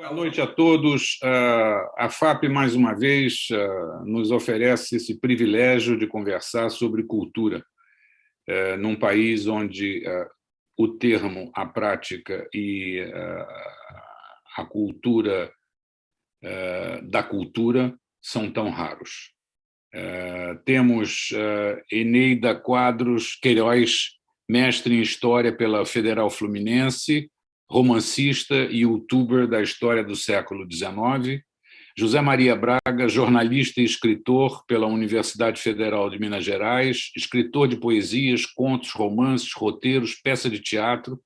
Boa noite a todos. A FAP, mais uma vez, nos oferece esse privilégio de conversar sobre cultura, num país onde o termo, a prática e a cultura da cultura são tão raros. Temos Eneida Quadros Queiroz, mestre em História pela Federal Fluminense, romancista e youtuber da história do século XIX, José Maria Braga, jornalista e escritor pela Universidade Federal de Minas Gerais, escritor de poesias, contos, romances, roteiros, peça de teatro,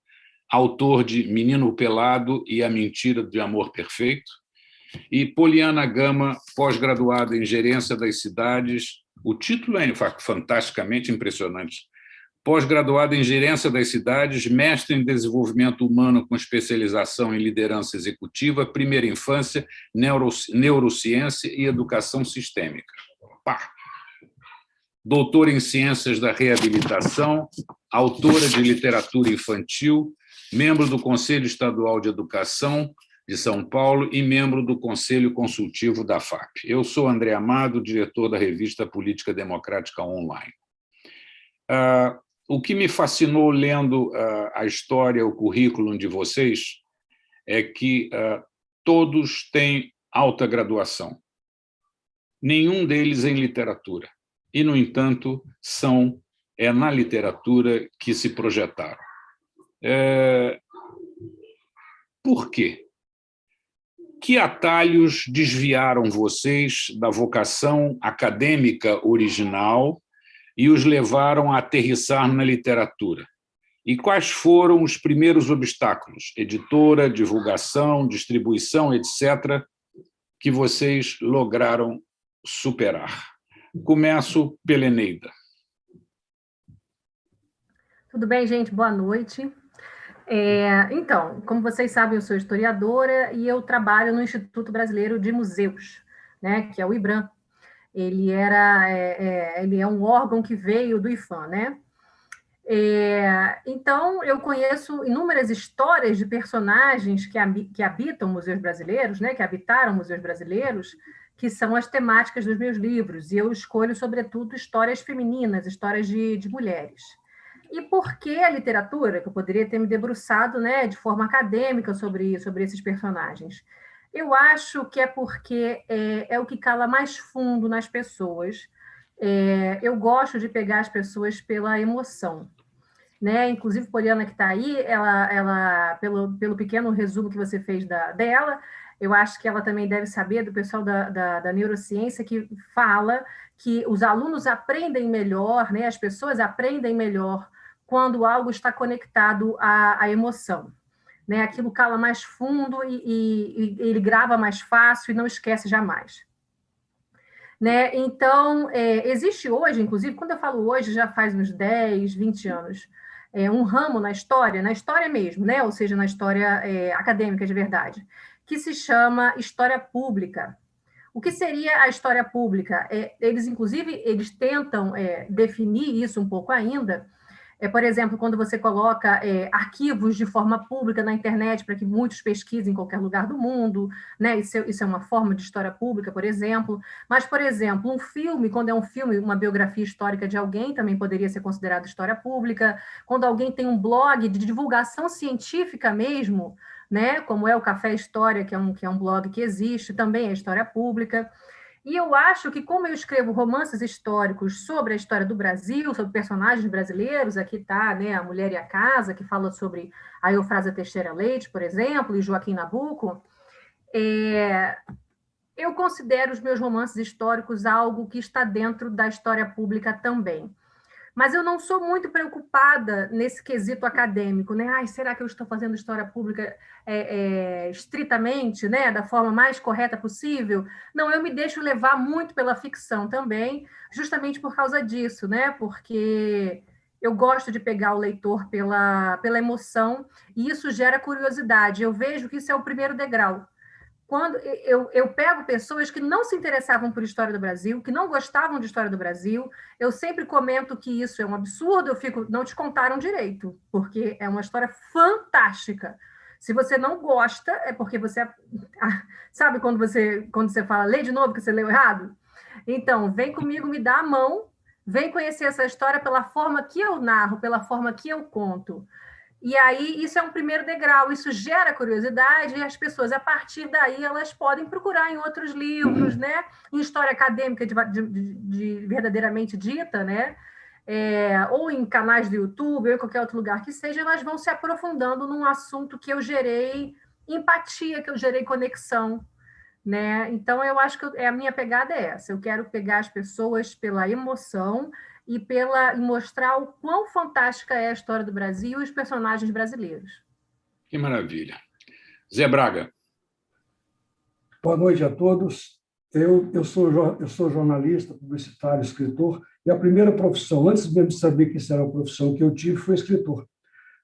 autor de Menino Pelado e A Mentira de Amor Perfeito, e Poliana Gama, pós-graduada em Gerência das Cidades. O título é fantasticamente impressionante. Pós-graduada em Gerência das Cidades, mestre em Desenvolvimento Humano com especialização em Liderança Executiva, Primeira Infância, Neurociência e Educação Sistêmica. Doutora em Ciências da Reabilitação, autora de literatura infantil, membro do Conselho Estadual de Educação de São Paulo e membro do Conselho Consultivo da FAP. Eu sou André Amado, diretor da revista Política Democrática Online. O que me fascinou lendo a história, o currículo de vocês, é que todos têm alta graduação. Nenhum deles em literatura. E, no entanto, é na literatura que se projetaram. Por quê? Que atalhos desviaram vocês da vocação acadêmica original e os levaram a aterrissar na literatura? E quais foram os primeiros obstáculos, editora, divulgação, distribuição, etc., que vocês lograram superar? Começo pela Eneida. Tudo bem, gente? Boa noite. Então, como vocês sabem, eu sou historiadora e eu trabalho no Instituto Brasileiro de Museus, né, que é o IBRAM. Ele é um órgão que veio do IFAM, né? Então, eu conheço inúmeras histórias de personagens que habitam museus brasileiros, né, que habitaram museus brasileiros, que são as temáticas dos meus livros, e eu escolho, sobretudo, histórias femininas, histórias de mulheres. E por que a literatura, que eu poderia ter me debruçado, né, de forma acadêmica sobre esses personagens? Eu acho que é porque é o que cala mais fundo nas pessoas. Eu gosto de pegar as pessoas pela emoção, né? Inclusive, Poliana, que está aí, ela pelo pequeno resumo que você fez dela, eu acho que ela também deve saber do pessoal da neurociência, que fala que os alunos aprendem melhor, né? As pessoas aprendem melhor quando algo está conectado à emoção. Né? Aquilo cala mais fundo e ele grava mais fácil e não esquece jamais. Né? Então, existe hoje, inclusive, quando eu falo hoje, já faz uns 10, 20 anos, um ramo na história mesmo, né? Ou seja, na história acadêmica de verdade, que se chama História Pública. O que seria a história pública? Eles, inclusive, eles tentam definir isso um pouco ainda. Por exemplo, quando você coloca arquivos de forma pública na internet para que muitos pesquisem em qualquer lugar do mundo, né? Isso é uma forma de história pública, por exemplo. Mas, por exemplo, um filme, quando é um filme, uma biografia histórica de alguém, também poderia ser considerado história pública. Quando alguém tem um blog de divulgação científica mesmo, né? Como é o Café História, que é um blog que existe, também é história pública. E eu acho que, como eu escrevo romances históricos sobre a história do Brasil, sobre personagens brasileiros, aqui está, né, A Mulher e a Casa, que fala sobre a Eufrásia Teixeira Leite, por exemplo, e Joaquim Nabuco, eu considero os meus romances históricos algo que está dentro da história pública também. Mas eu não sou muito preocupada nesse quesito acadêmico, né? Ai, será que eu estou fazendo história pública estritamente, né? Da forma mais correta possível? Não, eu me deixo levar muito pela ficção também, justamente por causa disso, né? Porque eu gosto de pegar o leitor pela emoção, e isso gera curiosidade. Eu vejo que isso é o primeiro degrau. Quando eu pego pessoas que não se interessavam por história do Brasil, que não gostavam de história do Brasil, eu sempre comento que isso é um absurdo, não te contaram direito, porque é uma história fantástica. Se você não gosta, é porque você... Sabe quando você fala, lê de novo que você leu errado? Então, vem comigo, me dá a mão, vem conhecer essa história pela forma que eu narro, pela forma que eu conto. E aí, isso é um primeiro degrau, isso gera curiosidade, e as pessoas, a partir daí, elas podem procurar em outros livros, né? Em história acadêmica de verdadeiramente dita, né? Ou em canais do YouTube, ou em qualquer outro lugar que seja, elas vão se aprofundando num assunto que eu gerei empatia, que eu gerei conexão, né? Então, eu acho que a minha pegada é essa. Eu quero pegar as pessoas pela emoção e mostrar o quão fantástica é a história do Brasil e os personagens brasileiros. Que maravilha. Zé Braga. Boa noite a todos. Eu sou jornalista, publicitário, escritor, e a primeira profissão, antes mesmo de saber que isso era uma profissão que eu tive, foi escritor.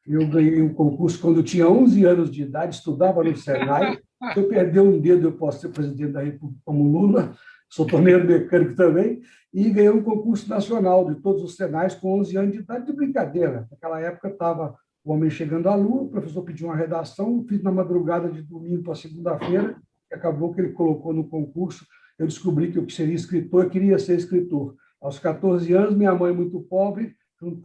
Eu ganhei um concurso quando eu tinha 11 anos de idade, estudava no Senai. Se eu perder um dedo, eu posso ser presidente da República como Lula, sou torneiro mecânico também, e ganhei um concurso nacional de todos os Senais com 11 anos de idade, de brincadeira. Naquela época estava O Homem Chegando à Lua, o professor pediu uma redação, fiz na madrugada de domingo para segunda-feira, e acabou que ele colocou no concurso. Eu descobri que eu seria escritor, eu queria ser escritor. Aos 14 anos, minha mãe, muito pobre,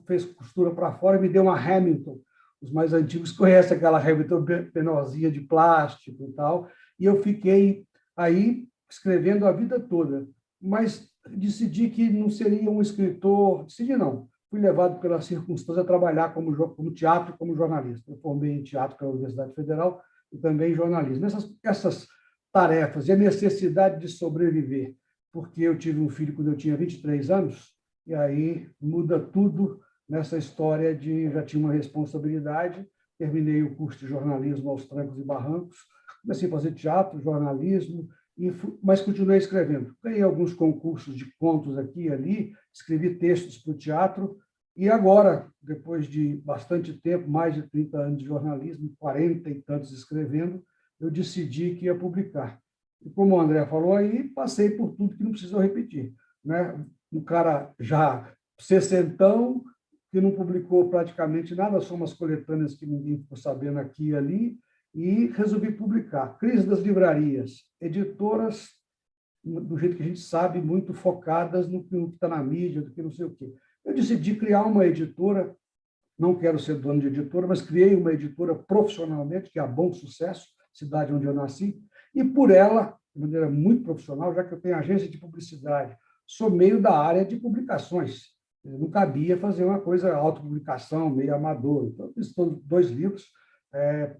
fez costura para fora e me deu uma Hamilton. Os mais antigos conhecem aquela Hamilton menorzinha de plástico e tal. E eu fiquei aí escrevendo a vida toda. Mas decidi que não seria um escritor. Decidi não. Fui levado pela circunstância a trabalhar como teatro, como jornalista. Eu formei em teatro pela Universidade Federal e também em jornalismo. Essas tarefas e a necessidade de sobreviver, porque eu tive um filho quando eu tinha 23 anos, e aí muda tudo nessa história de já tinha uma responsabilidade, terminei o curso de jornalismo aos trancos e barrancos, comecei a fazer teatro, jornalismo, mas continuei escrevendo. Ganhei alguns concursos de contos aqui e ali, escrevi textos para o teatro, e agora, depois de bastante tempo, mais de 30 anos de jornalismo, 40 e tantos escrevendo, eu decidi que ia publicar. E como o André falou aí, passei por tudo que não precisou repetir, né? Um cara já sessentão, que não publicou praticamente nada, só umas coletâneas que ninguém ficou sabendo aqui e ali, e resolvi publicar. Crise das livrarias, editoras, do jeito que a gente sabe, muito focadas no que está na mídia, do que não sei o quê. Eu decidi criar uma editora, não quero ser dono de editora, mas criei uma editora profissionalmente, que é a Bom Sucesso, cidade onde eu nasci, e por ela, de maneira muito profissional, já que eu tenho agência de publicidade, sou meio da área de publicações. Não cabia fazer uma coisa, autopublicação, meio amador. Então, fiz 2 livros,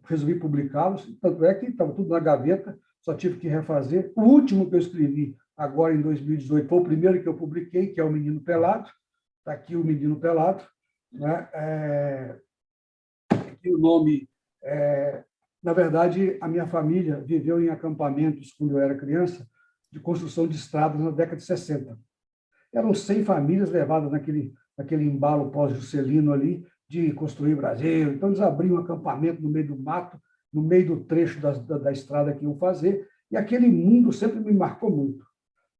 resolvi publicá-los, tanto é que estava tudo na gaveta, só tive que refazer. O último que eu escrevi, agora em 2018, foi o primeiro que eu publiquei, que é O Menino Pelado. Está aqui O Menino Pelado. Né? Aqui o nome... Na verdade, a minha família viveu em acampamentos, quando eu era criança, de construção de estradas na década de 60. Eram 100 famílias levadas naquele embalo pós-Juscelino ali, de construir Brasil. Então, eles abriam um acampamento no meio do mato, no meio do trecho da estrada que iam fazer, e aquele mundo sempre me marcou muito.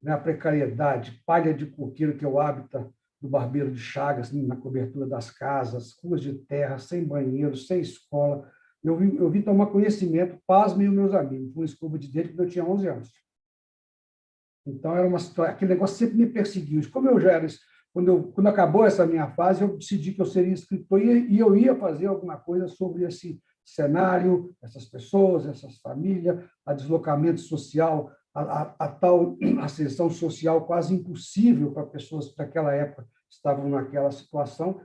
Né? A precariedade, palha de coqueiro, que é o hábitat do Barbeiro de Chagas, na cobertura das casas, ruas de terra, sem banheiro, sem escola. Eu vi tomar conhecimento, pasmem os meus amigos, com escova de dente, quando eu tinha 11 anos. Então, era uma situação, aquele negócio sempre me perseguiu. Como eu já era, quando acabou essa minha fase, eu decidi que eu seria escritor e eu ia fazer alguma coisa sobre esse cenário, essas pessoas, essas famílias, a deslocamento social, a tal ascensão social quase impossível para pessoas que naquela época estavam naquela situação.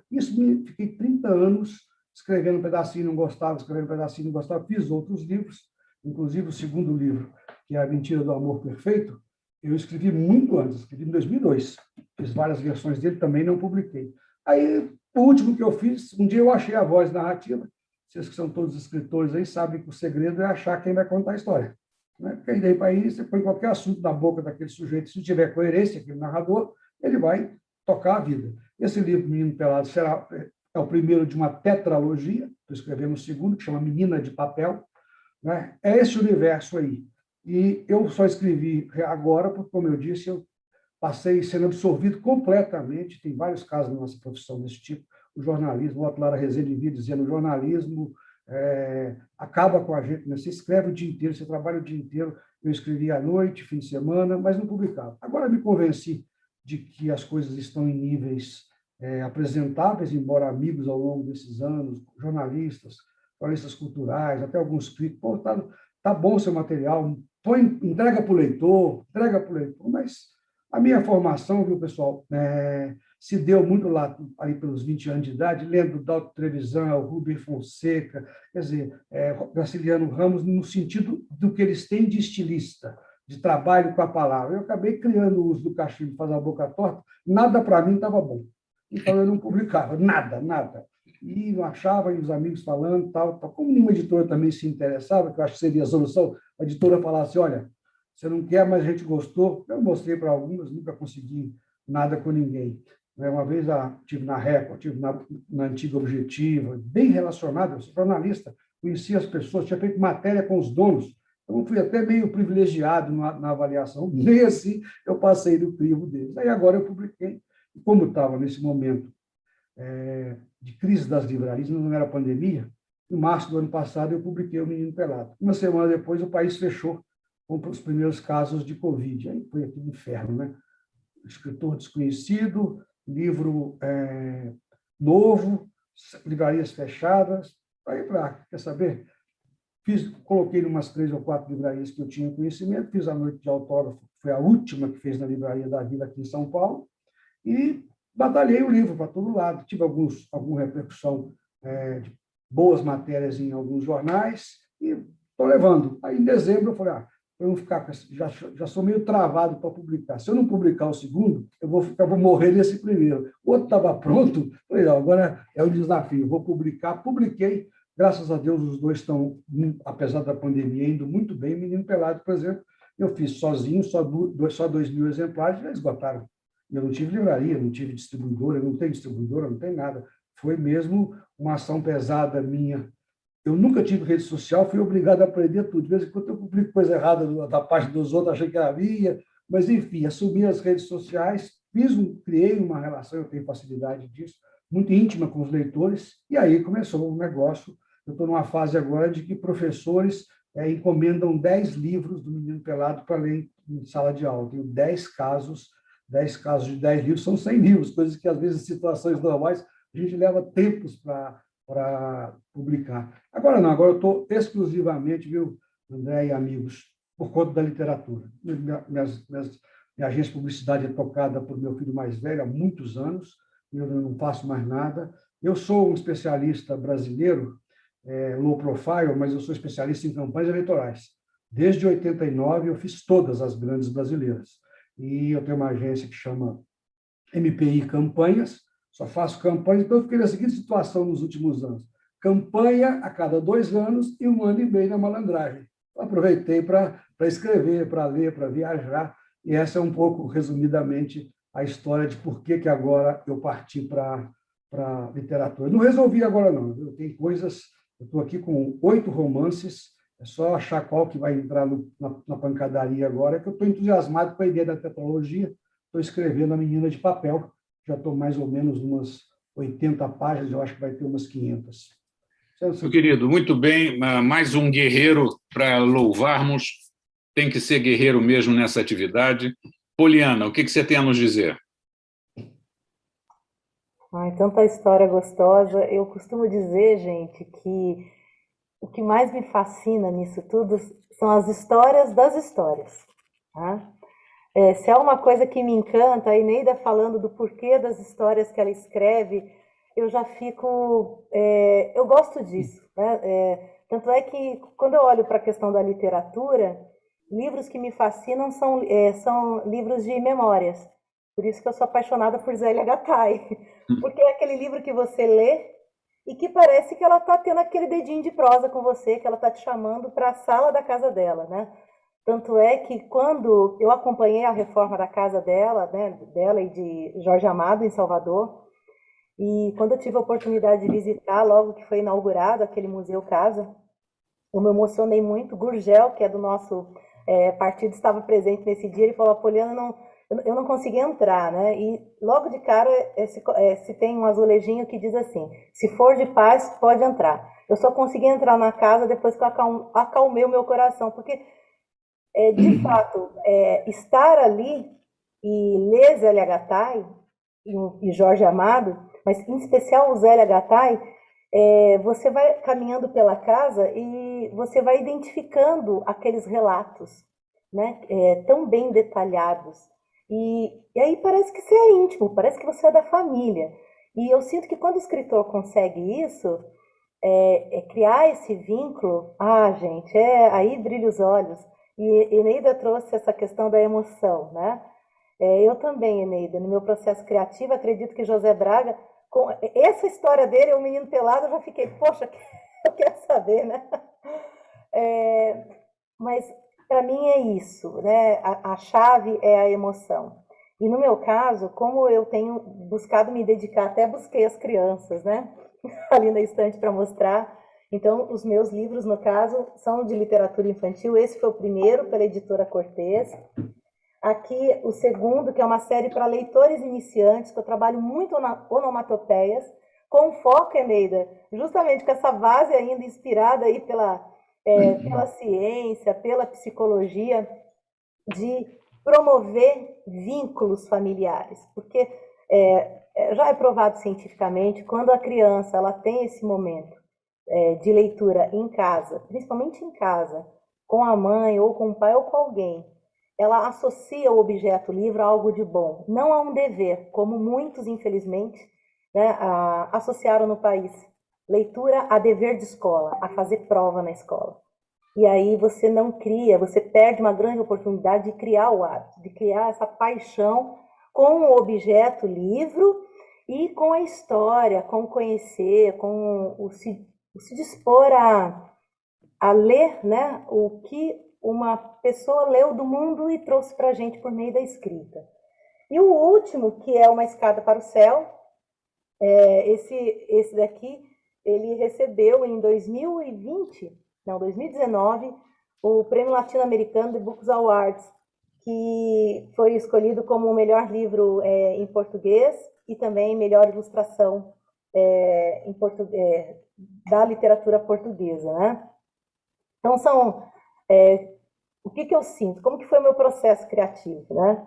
Fiquei 30 anos escrevendo um pedacinho, não gostava, escrevendo um pedacinho, não gostava. Fiz outros livros, inclusive o segundo livro, que é A Mentira do Amor Perfeito, eu escrevi muito antes, escrevi em 2002. Fiz várias versões dele, também não publiquei. Aí, o último que eu fiz, um dia eu achei a voz narrativa. Vocês que são todos escritores aí sabem que o segredo é achar quem vai contar a história. Né? Porque aí você põe qualquer assunto na boca daquele sujeito, se tiver coerência, aquele narrador, ele vai tocar a vida. Esse livro, Menino Pelado, é o primeiro de uma tetralogia, estou escrevendo o segundo, que chama Menina de Papel. Né? É esse universo aí. E eu só escrevi agora, porque, como eu disse, eu passei sendo absorvido completamente. Tem vários casos na nossa profissão desse tipo. O jornalismo, o Atlara Rezende via dizendo, o jornalismo acaba com a gente, né? Você escreve o dia inteiro, você trabalha o dia inteiro, eu escrevia à noite, fim de semana, mas não publicava. Agora me convenci de que as coisas estão em níveis apresentáveis, embora amigos ao longo desses anos, jornalistas culturais, até alguns críticos, pô, tá bom seu material, entrega para o leitor, mas a minha formação, viu, pessoal, se deu muito lá, aí pelos 20 anos de idade, lendo Dalton Trevisan, Rubem Fonseca, quer dizer, Graciliano Ramos, no sentido do que eles têm de estilista, de trabalho com a palavra. Eu acabei criando o uso do cachimbo, fazer a boca torta, nada para mim estava bom. Então, eu não publicava, nada. E não achava, e os amigos falando, tal. Como nenhuma editora também se interessava, que eu acho que seria a solução, a editora falasse, olha, você não quer, mas a gente gostou. Eu mostrei para algumas, nunca consegui nada com ninguém. Uma vez estive na Record, estive na Antiga Objetiva, bem relacionado, eu sou jornalista, conhecia as pessoas, tinha feito matéria com os donos, então fui até meio privilegiado na avaliação, nem assim eu passei do crivo deles. Aí agora eu publiquei, e como estava nesse momento de crise das livrarias, não era pandemia, em março do ano passado eu publiquei O Menino Pelado. Uma semana depois o país fechou com os primeiros casos de Covid. Aí foi aquele inferno, né? Escritor desconhecido, livro novo, livrarias fechadas. Aí, quer saber? Coloquei em umas 3 ou 4 livrarias que eu tinha conhecimento, fiz a noite de autógrafo, foi a última que fez na Livraria da Vila aqui em São Paulo, e batalhei o livro para todo lado. Tive alguma repercussão de boas matérias em alguns jornais, e estou levando. Aí, em dezembro, eu falei, eu não ficar já sou meio travado para publicar. Se eu não publicar o segundo, eu vou morrer nesse primeiro. O outro estava pronto, falei, agora é o desafio, vou publicar. Publiquei, graças a Deus, os dois estão, apesar da pandemia, indo muito bem. Menino Pelado, por exemplo, eu fiz sozinho, só 2.000 exemplares, já esgotaram. Eu não tive livraria, não tive distribuidora, não tenho distribuidora, não tem nada. Foi mesmo uma ação pesada minha. Eu nunca tive rede social, fui obrigado a aprender tudo. De vez em quando eu publico coisa errada da página dos outros, achei que era minha, mas, enfim, assumi as redes sociais, criei uma relação, eu tenho facilidade disso, muito íntima com os leitores, e aí começou o negócio. Eu estou numa fase agora de que professores encomendam 10 livros do Menino Pelado para ler em sala de aula. Tenho 10 casos de 10 livros, são 100 livros, coisas que, às vezes, em situações normais, a gente leva tempos para publicar. Agora não, agora eu estou exclusivamente, viu, André e amigos, por conta da literatura. Minha agência de publicidade é tocada por meu filho mais velho há muitos anos, eu não faço mais nada. Eu sou um especialista brasileiro, low profile, mas eu sou especialista em campanhas eleitorais. Desde 89 eu fiz todas as grandes brasileiras. E eu tenho uma agência que chama MPI Campanhas, só faço campanha, então eu fiquei na seguinte situação nos últimos anos. Campanha a cada 2 anos e 1 ano e meio na malandragem. Aproveitei para escrever, para ler, para viajar, e essa é um pouco, resumidamente, a história de por que agora eu parti para literatura. Não resolvi agora, não. Eu tenho coisas, eu estou aqui com 8 romances, é só achar qual que vai entrar na pancadaria agora, que eu estou entusiasmado com a ideia da tecnologia, estou escrevendo A Menina de Papel, já estou mais ou menos umas 80 páginas, eu acho que vai ter umas 500. Meu querido, muito bem, mais um guerreiro para louvarmos, tem que ser guerreiro mesmo nessa atividade. Poliana, o que você tem a nos dizer? Ai, tanta história gostosa. Eu costumo dizer, gente, que o que mais me fascina nisso tudo são as histórias das histórias. Tá? Se há uma coisa que me encanta, a Eneida falando do porquê das histórias que ela escreve, eu já fico... eu gosto disso. Né? Tanto é que, quando eu olho para a questão da literatura, livros que me fascinam são livros de memórias. Por isso que eu sou apaixonada por Zélia Gattai. Porque é aquele livro que você lê e que parece que ela está tendo aquele dedinho de prosa com você, que ela está te chamando para a sala da casa dela, né? Tanto é que quando eu acompanhei a reforma da casa dela, né, dela e de Jorge Amado, em Salvador, e quando eu tive a oportunidade de visitar, logo que foi inaugurado aquele Museu Casa, eu me emocionei muito. Gurgel, que é do nosso partido, estava presente nesse dia, ele falou, Poliana, eu não consegui entrar, né? E logo de cara se tem um azulejinho que diz assim: se for de paz, pode entrar. Eu só consegui entrar na casa depois que eu acalmei o meu coração, porque de fato estar ali e ler Zélia Gattai e Jorge Amado, mas em especial o Zélia Gattai, você vai caminhando pela casa e você vai identificando aqueles relatos, né, tão bem detalhados. E aí parece que você é íntimo, parece que você é da família. E eu sinto que quando o escritor consegue isso, criar esse vínculo, gente, aí brilha os olhos. E Eneida trouxe essa questão da emoção, né? Eu também, Eneida, no meu processo criativo, acredito que José Braga, com essa história dele, o Menino Pelado, eu já fiquei, poxa, eu quero saber, né? Mas para mim é isso, né? A chave é a emoção. E no meu caso, como eu tenho buscado me dedicar, até busquei as crianças, né? Ali na estante para mostrar. Então, os meus livros, no caso, são de literatura infantil. Esse foi o primeiro, pela editora Cortez. Aqui, o segundo, que é uma série para leitores iniciantes, que eu trabalho muito onomatopeias, com foco, Eneida, justamente com essa base ainda inspirada aí pela ciência, pela psicologia, de promover vínculos familiares. Porque já é provado cientificamente, quando a criança ela tem esse momento de leitura em casa, principalmente em casa, com a mãe, ou com o pai, ou com alguém, ela associa o objeto livro a algo de bom, não a um dever, como muitos, infelizmente, né, associaram no país. Leitura a dever de escola, a fazer prova na escola. E aí você não cria, você perde uma grande oportunidade de criar o hábito, de criar essa paixão com o objeto livro e com a história, com o conhecer, com o se dispor a ler, né, o que uma pessoa leu do mundo e trouxe para a gente por meio da escrita. E o último, que é Uma Escada para o Céu, esse daqui, ele recebeu em 2019, o Prêmio Latino-Americano de Books Awards, que foi escolhido como o melhor livro em português e também melhor ilustração em português, da literatura portuguesa, né? Então, o que eu sinto? Como que foi o meu processo criativo, né?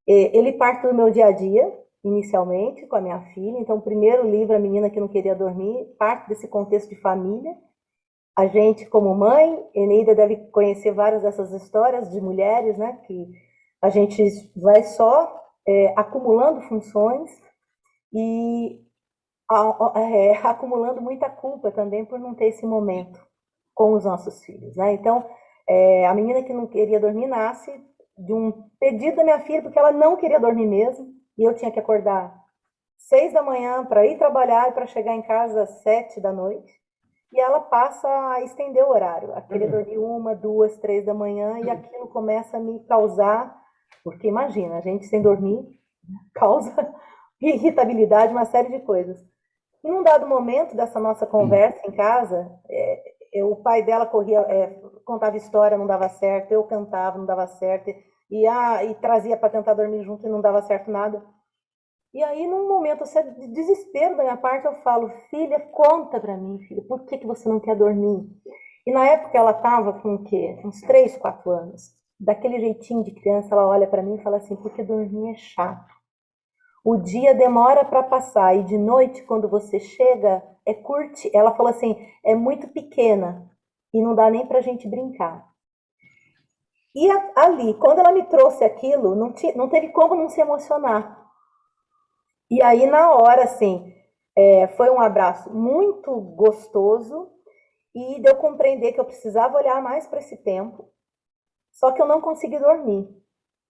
Ele parte do meu dia a dia, inicialmente, com a minha filha. Então, o primeiro livro, A Menina que Não Queria Dormir, parte desse contexto de família. A gente, como mãe, Eneida deve conhecer várias dessas histórias de mulheres, né? Que a gente vai só acumulando funções e acumulando muita culpa também por não ter esse momento com os nossos filhos, né? Então, A Menina que Não Queria Dormir nasce de um pedido da minha filha, porque ela não queria dormir mesmo, e eu tinha que acordar 6 da manhã para ir trabalhar e para chegar em casa às 7 da noite, e ela passa a estender o horário, a querer dormir 1, 2, 3 da manhã, e aquilo começa a me causar, porque imagina, a gente sem dormir causa irritabilidade, uma série de coisas. E num dado momento dessa nossa conversa em casa, o pai dela corria, contava história, não dava certo, eu cantava, não dava certo, e trazia para tentar dormir junto e não dava certo nada. E aí, num momento de desespero da minha parte, eu falo: filha, conta para mim, filha, por que você não quer dormir? E na época ela estava com o quê? Uns 3, 4 anos. Daquele jeitinho de criança, ela olha para mim e fala assim: porque dormir é chato. O dia demora para passar e de noite, quando você chega, é curto. Ela falou assim: é muito pequena e não dá nem para a gente brincar. E ali, quando ela me trouxe aquilo, não teve como não se emocionar. E aí, na hora, assim, foi um abraço muito gostoso e deu compreender que eu precisava olhar mais para esse tempo, só que eu não consegui dormir.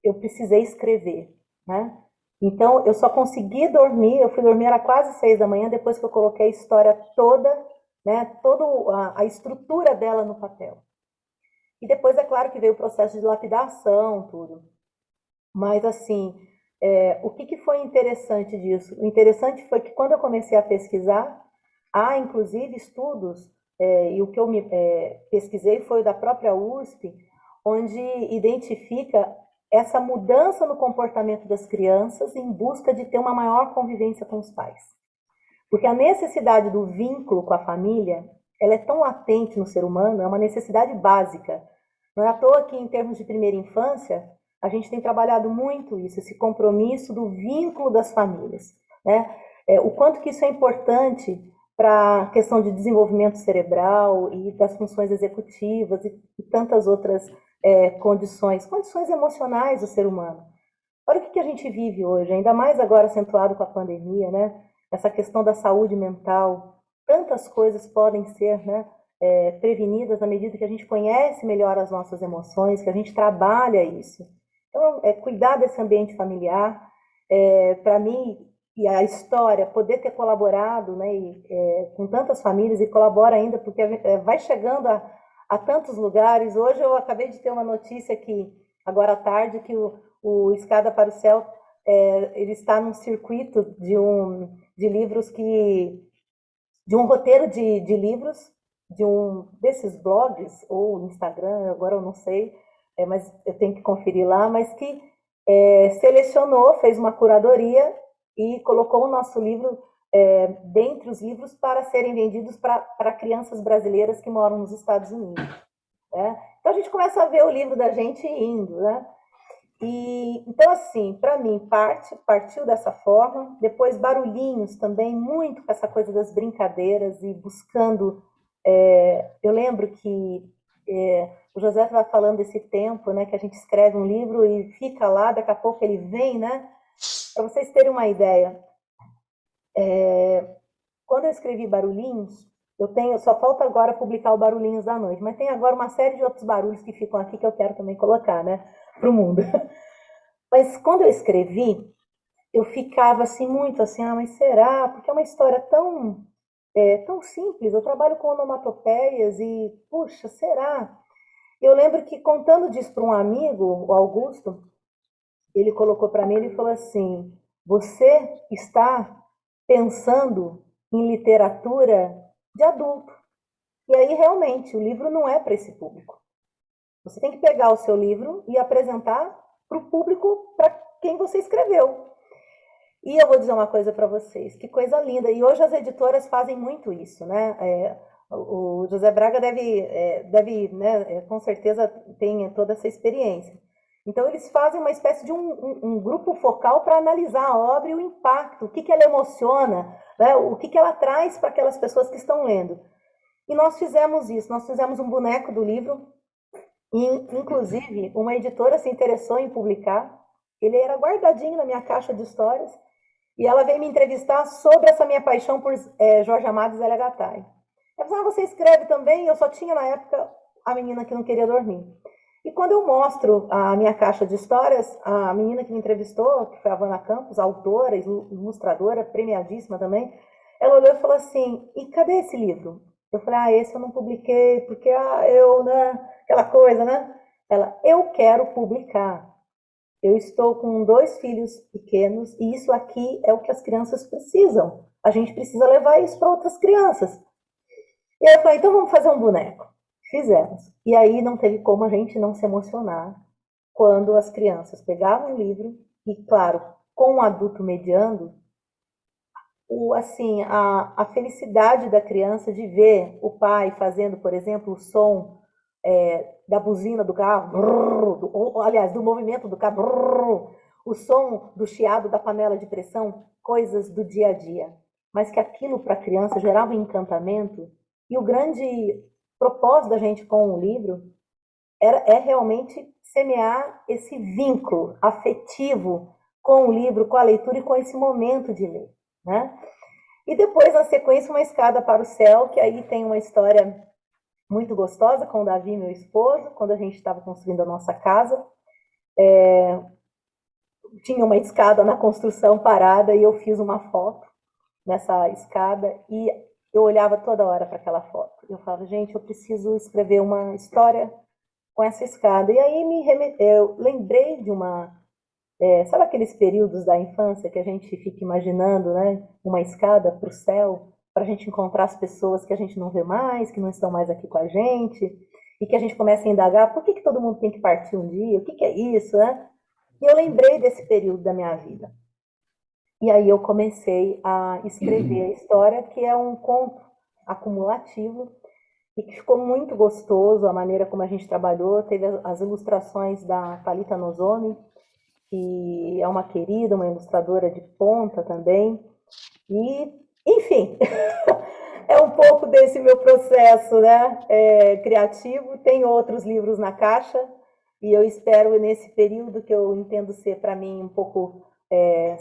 Eu precisei escrever, né? Então, eu só consegui dormir, eu fui dormir, era quase 6 da manhã, depois que eu coloquei a história toda, né, toda a estrutura dela no papel. E depois, é claro que veio o processo de lapidação, tudo. Mas, assim, o que foi interessante disso? O interessante foi que quando eu comecei a pesquisar, há, inclusive, estudos, e o que eu pesquisei foi da própria USP, onde identifica essa mudança no comportamento das crianças em busca de ter uma maior convivência com os pais. Porque a necessidade do vínculo com a família, ela é tão latente no ser humano, é uma necessidade básica. Não é à toa que, em termos de primeira infância, a gente tem trabalhado muito isso, esse compromisso do vínculo das famílias, né? O quanto que isso é importante para a questão de desenvolvimento cerebral e das funções executivas e tantas outras condições emocionais do ser humano. Olha o que a gente vive hoje, ainda mais agora acentuado com a pandemia, né? Essa questão da saúde mental, tantas coisas podem ser, né, prevenidas à medida que a gente conhece melhor as nossas emoções, que a gente trabalha isso. Então, cuidar desse ambiente familiar, para mim, e a história, poder ter colaborado, né, com tantas famílias, e colabora ainda, porque vai chegando a tantos lugares. Hoje eu acabei de ter uma notícia que, agora à tarde, que o Escada para o Céu, ele está num circuito de livros de um roteiro de livros, de um desses blogs, ou Instagram, agora eu não sei, mas eu tenho que conferir lá, mas que selecionou, fez uma curadoria e colocou o nosso livro dentre os livros para serem vendidos para crianças brasileiras que moram nos Estados Unidos. Né? Então a gente começa a ver o livro da gente indo, né? Então, assim, para mim, partiu dessa forma. Depois, Barulhinhos também, muito com essa coisa das brincadeiras e buscando. Eu lembro que o José estava falando desse tempo, né, que a gente escreve um livro e fica lá, daqui a pouco ele vem, né? Para vocês terem uma ideia, quando eu escrevi Barulhinhos, só falta agora publicar o Barulhinhos da Noite, mas tem agora uma série de outros barulhos que ficam aqui que eu quero também colocar, né, para o mundo. Mas quando eu escrevi, eu ficava assim, muito assim, mas será? Porque é uma história tão simples, eu trabalho com onomatopeias e, puxa, será? Eu lembro que, contando disso para um amigo, o Augusto, ele colocou para mim, ele falou assim, você está pensando em literatura de adulto. E aí, realmente, o livro não é para esse público. Você tem que pegar o seu livro e apresentar para o público para quem você escreveu. E eu vou dizer uma coisa para vocês, que coisa linda. E hoje as editoras fazem muito isso, né? O José Braga deve né, com certeza tem toda essa experiência. Então eles fazem uma espécie de um grupo focal para analisar a obra e o impacto, o que ela emociona, né? O que ela traz para aquelas pessoas que estão lendo. E nós fizemos isso, nós fizemos um boneco do livro, e inclusive uma editora se interessou em publicar. Ele era guardadinho na minha caixa de histórias, e ela veio me entrevistar sobre essa minha paixão por Jorge Amado e Zélia Gattai. Ela falou, você escreve também? Eu só tinha na época A Menina que Não Queria Dormir. E quando eu mostro a minha caixa de histórias, a menina que me entrevistou, que foi a Havana Campos, autora, ilustradora, premiadíssima também, ela olhou e falou assim, e cadê esse livro? Eu falei, esse eu não publiquei, porque né, aquela coisa, né? Eu quero publicar. Eu estou com 2 filhos pequenos e isso aqui é o que as crianças precisam. A gente precisa levar isso para outras crianças. E aí eu falei, então vamos fazer um boneco. Fizemos. E aí não teve como a gente não se emocionar quando as crianças pegavam o livro e, claro, com um adulto mediando, a felicidade da criança de ver o pai fazendo, por exemplo, o som da buzina do carro, aliás, do movimento do carro, o som do chiado da panela de pressão, coisas do dia a dia. Mas que aquilo para a criança gerava um encantamento. E o grande propósito da gente com o livro é realmente semear esse vínculo afetivo com o livro, com a leitura e com esse momento de ler, né? E depois, na sequência, Uma Escada para o Céu, que aí tem uma história muito gostosa com o Davi, meu esposo, quando a gente estava construindo a nossa casa. Tinha uma escada na construção parada e eu fiz uma foto nessa escada e eu olhava toda hora para aquela foto. Eu falava, gente, eu preciso escrever uma história com essa escada. E aí eu lembrei de sabe aqueles períodos da infância que a gente fica imaginando, né? Uma escada para o céu, para a gente encontrar as pessoas que a gente não vê mais, que não estão mais aqui com a gente, e que a gente começa a indagar, por que todo mundo tem que partir um dia? O que é isso, né? E eu lembrei desse período da minha vida. E aí eu comecei a escrever a história, que é um conto acumulativo, e que ficou muito gostoso a maneira como a gente trabalhou. Teve as ilustrações da Thalita Nozomi, que é uma querida, uma ilustradora de ponta também. E, enfim, é um pouco desse meu processo, né, criativo. Tem outros livros na caixa, e eu espero, nesse período que eu entendo ser, para mim, um pouco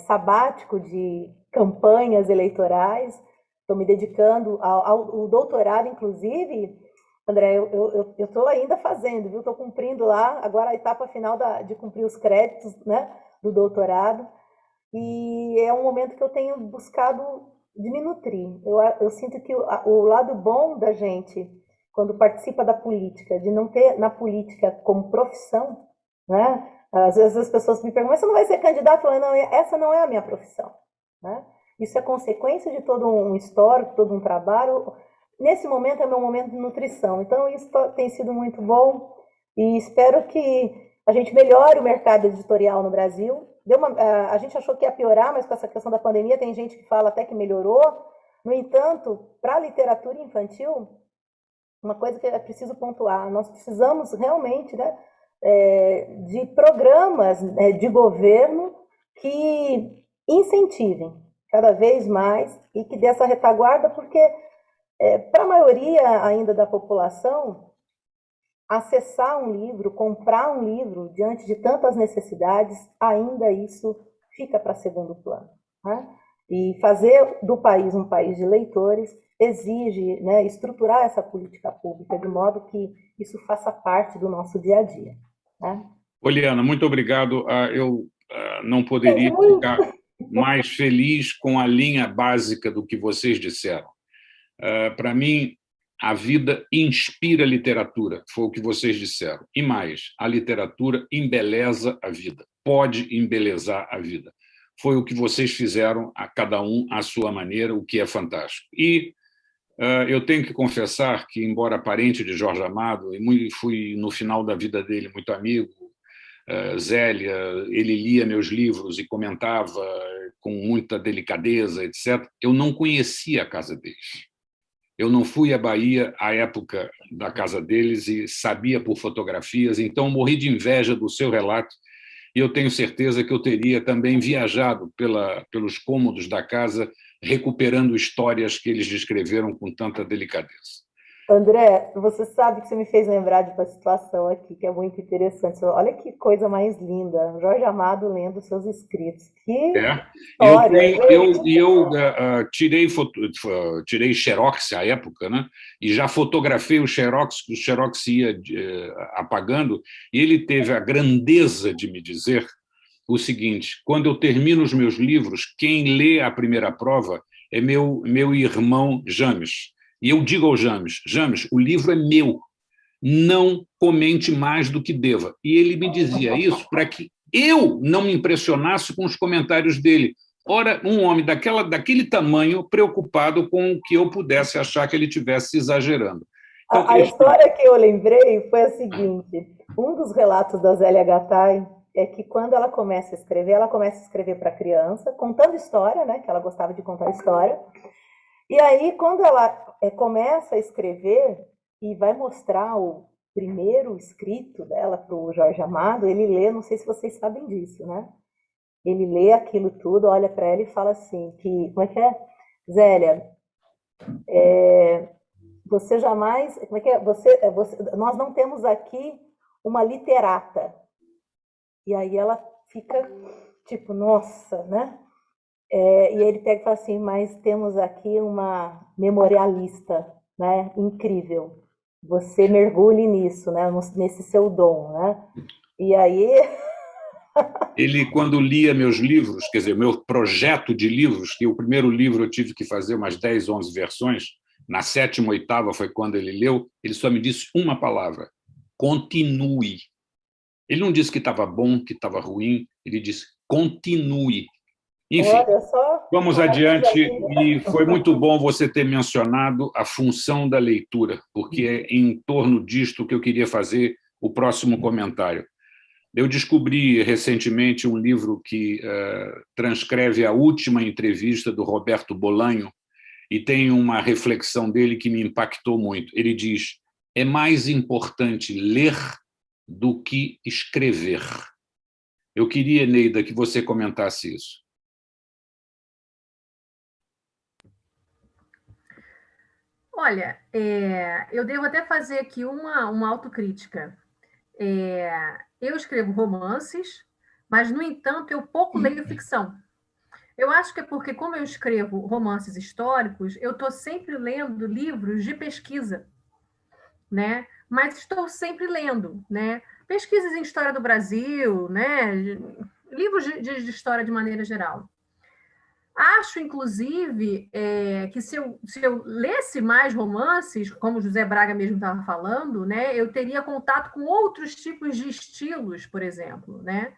sabático de campanhas eleitorais, estou me dedicando ao doutorado, inclusive, André, eu estou ainda fazendo, viu? Estou cumprindo lá, agora a etapa final de cumprir os créditos, né, do doutorado, e é um momento que eu tenho buscado de me nutrir. Eu sinto que o lado bom da gente, quando participa da política, de não ter na política como profissão, né? Às vezes as pessoas me perguntam, mas você não vai ser candidato? Eu falo, não, essa não é a minha profissão, né? Isso é consequência de todo um histórico, todo um trabalho. Nesse momento é meu momento de nutrição. Então isso tem sido muito bom e espero que a gente melhore o mercado editorial no Brasil. A gente achou que ia piorar, mas com essa questão da pandemia tem gente que fala até que melhorou. No entanto, para a literatura infantil, uma coisa que é preciso pontuar, nós precisamos realmente, né, de programas, de governo que incentivem cada vez mais e que dê essa retaguarda, porque para a maioria ainda da população, acessar um livro, comprar um livro diante de tantas necessidades, ainda isso fica para segundo plano, né? E fazer do país um país de leitores exige, né, estruturar essa política pública de modo que isso faça parte do nosso dia a dia, né? Poliana, muito obrigado. Eu não poderia ficar mais feliz com a linha básica do que vocês disseram. Para mim, a vida inspira a literatura, foi o que vocês disseram. E mais, a literatura embeleza a vida, pode embelezar a vida. Foi o que vocês fizeram, a cada um à sua maneira, o que é fantástico. E eu tenho que confessar que, embora parente de Jorge Amado, e fui no final da vida dele muito amigo, Zélia, ele lia meus livros e comentava com muita delicadeza, etc., eu não conhecia a casa deles. Eu não fui à Bahia à época da casa deles e sabia por fotografias, então morri de inveja do seu relato e eu tenho certeza que eu teria também viajado pelos cômodos da casa, recuperando histórias que eles descreveram com tanta delicadeza. André, você sabe que você me fez lembrar de uma situação aqui que é muito interessante. Olha que coisa mais linda, Jorge Amado lendo seus escritos. Que história! Eu tirei xerox à época, né? E já fotografei o xerox ia apagando, e ele teve a grandeza de me dizer o seguinte: quando eu termino os meus livros, quem lê a primeira prova é meu irmão James. E eu digo ao James, o livro é meu, não comente mais do que deva. E ele me dizia isso para que eu não me impressionasse com os comentários dele. Ora, um homem daquele tamanho preocupado com o que eu pudesse achar que ele estivesse exagerando. Então, a história que eu lembrei foi a seguinte: um dos relatos da Zélia Gattai é que quando ela começa a escrever para criança, contando história, né, que ela gostava de contar história. E aí, quando ela começa a escrever e vai mostrar o primeiro escrito dela para o Jorge Amado, ele lê, não sei se vocês sabem disso, né? Ele lê aquilo tudo, olha para ela e fala assim, como é que é? Zélia, você jamais, como é que é? Nós não temos aqui uma literata. E aí ela fica tipo, nossa, né? E ele pega e fala assim, mas temos aqui uma memorialista, né? Incrível. Você mergulhe nisso, né? Nesse seu dom, né? E aí... Ele, quando lia meus livros, quer dizer, meu projeto de livros, que o primeiro livro eu tive que fazer umas 10, 11 versões, na 7ª, 8ª foi quando ele leu, ele só me disse uma palavra: continue. Ele não disse que estava bom, que estava ruim, ele disse continue. Enfim, vamos adiante, e foi muito bom você ter mencionado a função da leitura, porque é em torno disto que eu queria fazer o próximo comentário. Eu descobri recentemente um livro que transcreve a última entrevista do Roberto Bolanho e tem uma reflexão dele que me impactou muito. Ele diz: é mais importante ler do que escrever. Eu queria, Neida, que você comentasse isso. Olha, eu devo até fazer aqui uma autocrítica. Eu escrevo romances, mas, no entanto, eu pouco leio ficção. Eu acho que é porque, como eu escrevo romances históricos, eu estou sempre lendo livros de pesquisa, né? Mas estou sempre lendo, né? Pesquisas em história do Brasil, né? Livros de história de maneira geral. Acho, inclusive, que se eu lesse mais romances, como José Braga mesmo estava falando, né, eu teria contato com outros tipos de estilos, por exemplo, né?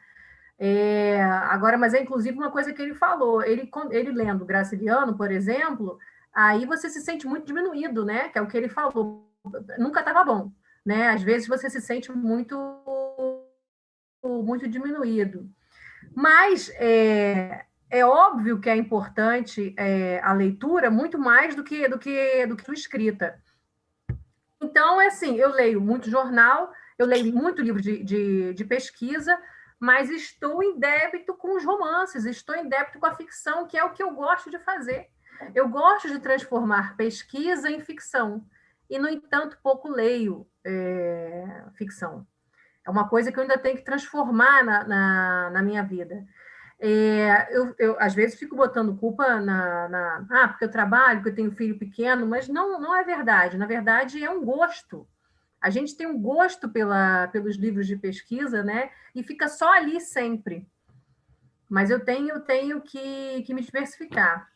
Agora, mas é inclusive uma coisa que ele falou, ele lendo Graciliano, por exemplo, aí você se sente muito diminuído, né? Que é o que ele falou, nunca estava bom, né? Às vezes você se sente muito diminuído. Mas é óbvio que é importante a leitura muito mais do que a escrita. Então, assim, eu leio muito jornal, eu leio muito livro de pesquisa, mas estou em débito com os romances, estou em débito com a ficção, que é o que eu gosto de fazer. Eu gosto de transformar pesquisa em ficção, e, no entanto, pouco leio ficção. É uma coisa que eu ainda tenho que transformar na minha vida. Eu, às vezes, fico botando culpa porque eu trabalho, porque eu tenho filho pequeno, mas não é verdade. Na verdade, é um gosto. A gente tem um gosto pelos livros de pesquisa, né? E fica só ali sempre. Mas eu tenho que me diversificar.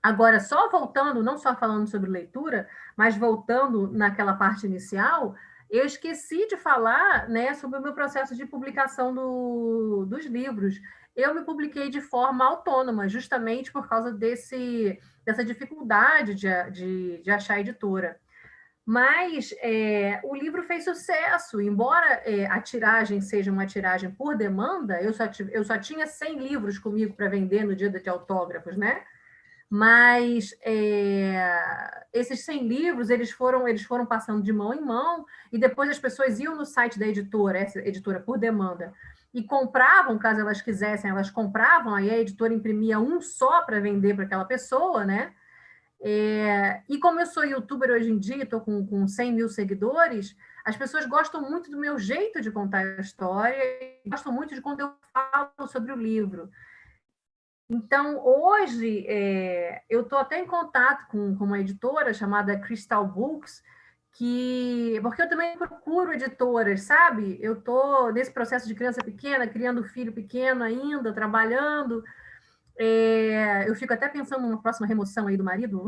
Agora, só voltando, não só falando sobre leitura, mas voltando naquela parte inicial, eu esqueci de falar, né, sobre o meu processo de publicação dos livros. Eu me publiquei de forma autônoma, justamente por causa dessa dificuldade de achar editora. Mas o livro fez sucesso, embora a tiragem seja uma tiragem por demanda, eu só tinha 100 livros comigo para vender no dia de autógrafos, né? Mas esses 100 livros eles foram passando de mão em mão, e depois as pessoas iam no site da editora, essa editora por demanda, e compravam, caso elas quisessem, elas compravam, aí a editora imprimia um só para vender para aquela pessoa, né? E como eu sou youtuber hoje em dia, estou com 100 mil seguidores, as pessoas gostam muito do meu jeito de contar a história, e gostam muito de quando eu falo sobre o livro. Então, hoje, eu estou até em contato com uma editora chamada Crystal Books, porque eu também procuro editoras, sabe? Eu estou nesse processo de criança pequena, criando filho pequeno ainda, trabalhando. Eu fico até pensando numa próxima remoção aí do marido,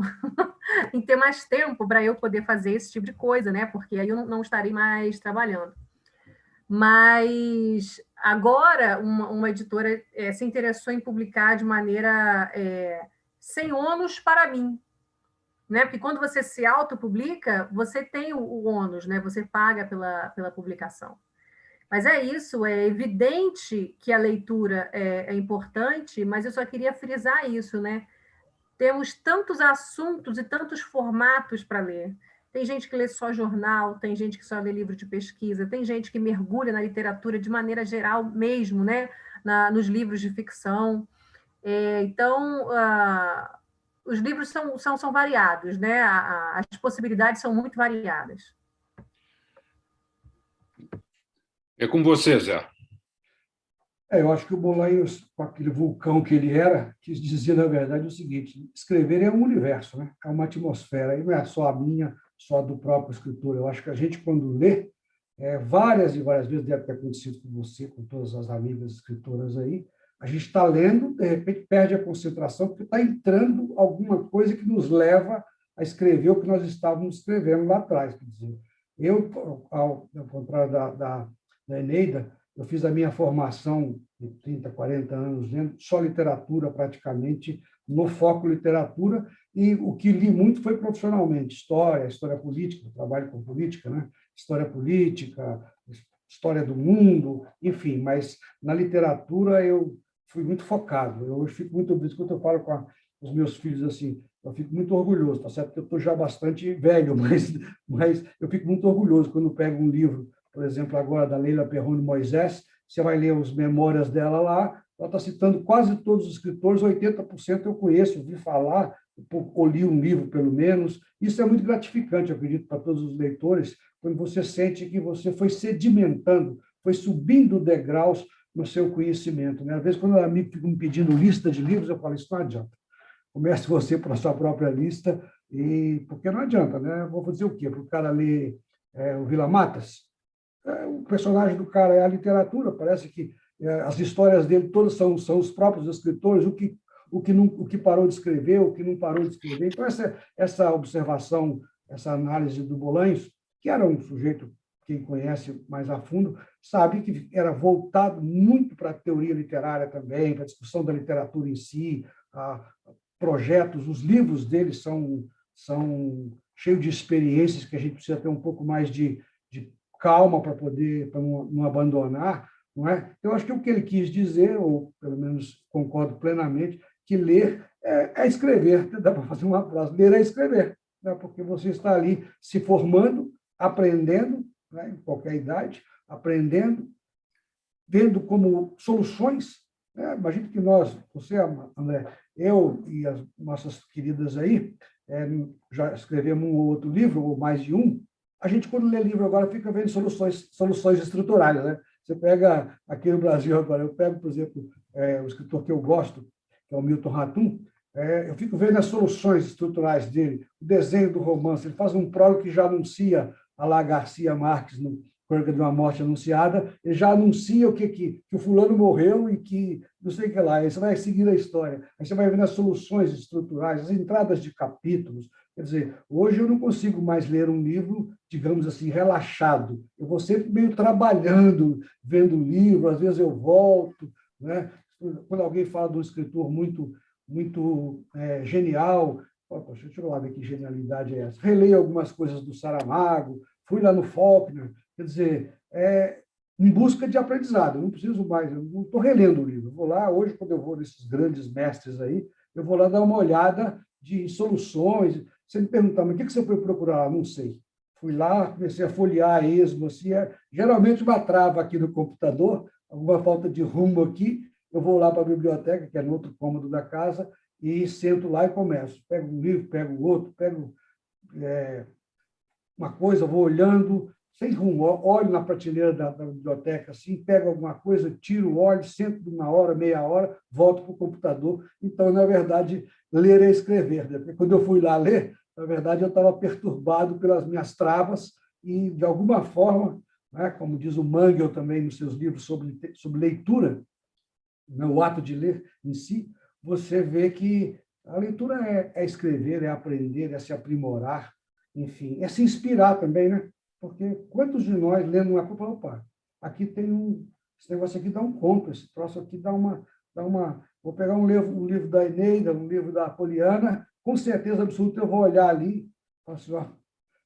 em ter mais tempo para eu poder fazer esse tipo de coisa, né? Porque aí eu não estarei mais trabalhando. Mas agora uma editora se interessou em publicar de maneira sem ônus para mim, né? Porque quando você se autopublica, você tem o ônus, né? Você paga pela publicação. Mas é isso, é evidente que a leitura é importante, mas eu só queria frisar isso, né? Temos tantos assuntos e tantos formatos para ler. Tem gente que lê só jornal, tem gente que só lê livro de pesquisa, tem gente que mergulha na literatura de maneira geral mesmo, né? Nos livros de ficção. Então, os livros são variados, né? As possibilidades são muito variadas. É com você, Zé. Eu acho que o Bolanhos, com aquele vulcão que ele era, quis dizer, na verdade, o seguinte: escrever é um universo, né? É uma atmosfera, e não é só a minha, só a do próprio escritor. Eu acho que a gente, quando lê, várias e várias vezes, deve ter acontecido com você, com todas as amigas escritoras aí, a gente está lendo, de repente perde a concentração, porque está entrando alguma coisa que nos leva a escrever o que nós estávamos escrevendo lá atrás. Quer dizer, eu, ao contrário da Eneida, eu fiz a minha formação de 30, 40 anos lendo só literatura, praticamente, no foco literatura, e o que li muito foi profissionalmente, história política, eu trabalho com política, né? História política, história do mundo, enfim, mas na literatura eu fui muito focado. Eu hoje fico muito orgulhoso quando eu falo com os meus filhos assim, eu fico muito orgulhoso, tá certo? Que eu estou já bastante velho, mas eu fico muito orgulhoso quando pego um livro, por exemplo, agora da Leila Perrone Moisés, você vai ler as memórias dela lá, ela está citando quase todos os escritores, 80% eu conheço, ouvi falar, ou li um livro, pelo menos. Isso é muito gratificante, eu acredito, para todos os leitores, quando você sente que você foi sedimentando, foi subindo degraus no seu conhecimento. Né? Às vezes, quando um amigo fica me pedindo lista de livros, eu falo, isso não adianta. Comece você para a sua própria lista, porque não adianta. Né? Vou fazer o quê? Para o cara ler o Vila Matas? O personagem do cara é a literatura, parece que as histórias dele todas são os próprios escritores, o que parou de escrever, o que não parou de escrever. Então, essa observação, essa análise do Bolanhos, que era um sujeito, quem conhece mais a fundo, sabe que era voltado muito para a teoria literária também, para a discussão da literatura em si, projetos, os livros dele são cheios de experiências que a gente precisa ter um pouco mais de calma para não abandonar, não é? Eu acho que o que ele quis dizer, ou pelo menos concordo plenamente, que ler é escrever, dá para fazer uma frase, ler é escrever, né? Porque você está ali se formando, aprendendo, né? Em qualquer idade, aprendendo, vendo como soluções, né? Imagina que você, André, eu e as nossas queridas aí, já escrevemos um ou outro livro, ou mais de um. A gente, quando lê livro agora, fica vendo soluções estruturais, né? Você pega aqui no Brasil agora, eu pego, por exemplo, o escritor que eu gosto, que é o Milton Ratum, eu fico vendo as soluções estruturais dele, o desenho do romance. Ele faz um prólogo que já anuncia a lá Garcia Marques no Crônica de uma Morte Anunciada, ele já anuncia que o fulano morreu e que não sei o que lá. Aí você vai seguir a história, aí você vai vendo as soluções estruturais, as entradas de capítulos. Quer dizer, hoje eu não consigo mais ler um livro, digamos assim, relaxado. Eu vou sempre meio trabalhando, vendo o livro, às vezes eu volto, né? Quando alguém fala de um escritor muito genial, poxa, deixa eu lá ver que genialidade é essa. Releio algumas coisas do Saramago, fui lá no Faulkner, quer dizer, em busca de aprendizado. Eu não preciso mais, eu não estou relendo o livro. Eu vou lá, hoje, quando eu vou nesses grandes mestres aí, eu vou lá dar uma olhada de soluções. Você me perguntar, mas o que você foi procurar lá? Não sei. Fui lá, comecei a folhear a esmo, assim, geralmente uma trava aqui no computador, alguma falta de rumo aqui, eu vou lá para a biblioteca, que é no outro cômodo da casa, e sento lá e começo. Pego um livro, pego outro, pego uma coisa, vou olhando, sem rumo, olho na prateleira da biblioteca, assim, pego alguma coisa, tiro, olho, sento uma hora, meia hora, volto para o computador. Então, na verdade, ler é escrever. Né? Porque quando eu fui lá ler, na verdade, eu estava perturbado pelas minhas travas e, de alguma forma, né, como diz o Mangel também nos seus livros sobre leitura, né, o ato de ler em si, você vê que a leitura é escrever, é aprender, é se aprimorar, enfim, é se inspirar também, né? Porque quantos de nós, lendo uma coisa, opa, aqui tem esse negócio aqui dá um conto, esse troço aqui dá uma vou pegar um livro da Eneida, um livro da Poliana, com certeza absoluta eu vou olhar ali, assim, ó,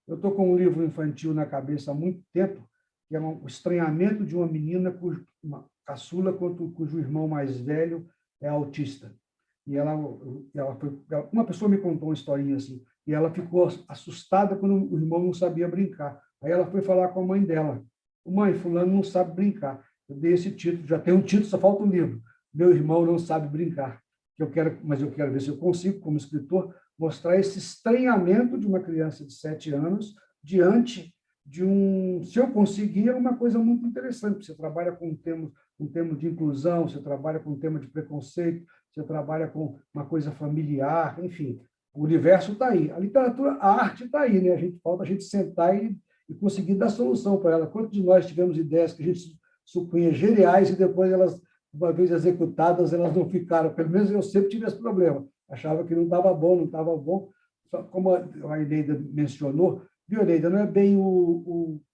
eu estou com um livro infantil na cabeça há muito tempo, que é o estranhamento de uma menina uma caçula cujo irmão mais velho é autista. E uma pessoa me contou uma historinha assim, e ela ficou assustada quando o irmão não sabia brincar. Aí ela foi falar com a mãe dela. Mãe, fulano não sabe brincar. Eu dei esse título, já tem um título, só falta um livro. Meu irmão não sabe brincar. Mas eu quero ver se eu consigo, como escritor, mostrar esse estranhamento de uma criança de 7 anos diante de se eu conseguir, é uma coisa muito interessante. Você trabalha com um tema de inclusão, você trabalha com um tema de preconceito, você trabalha com uma coisa familiar, enfim, o universo está aí. A literatura, a arte está aí, né? Falta a gente sentar e conseguir dar solução para ela. Quantos de nós tivemos ideias que a gente supunha geniais e depois elas, uma vez executadas, elas não ficaram? Pelo menos eu sempre tive esse problema. Achava que não estava bom, não estava bom. Só como a Eneida mencionou, viu, Eneida, não é bem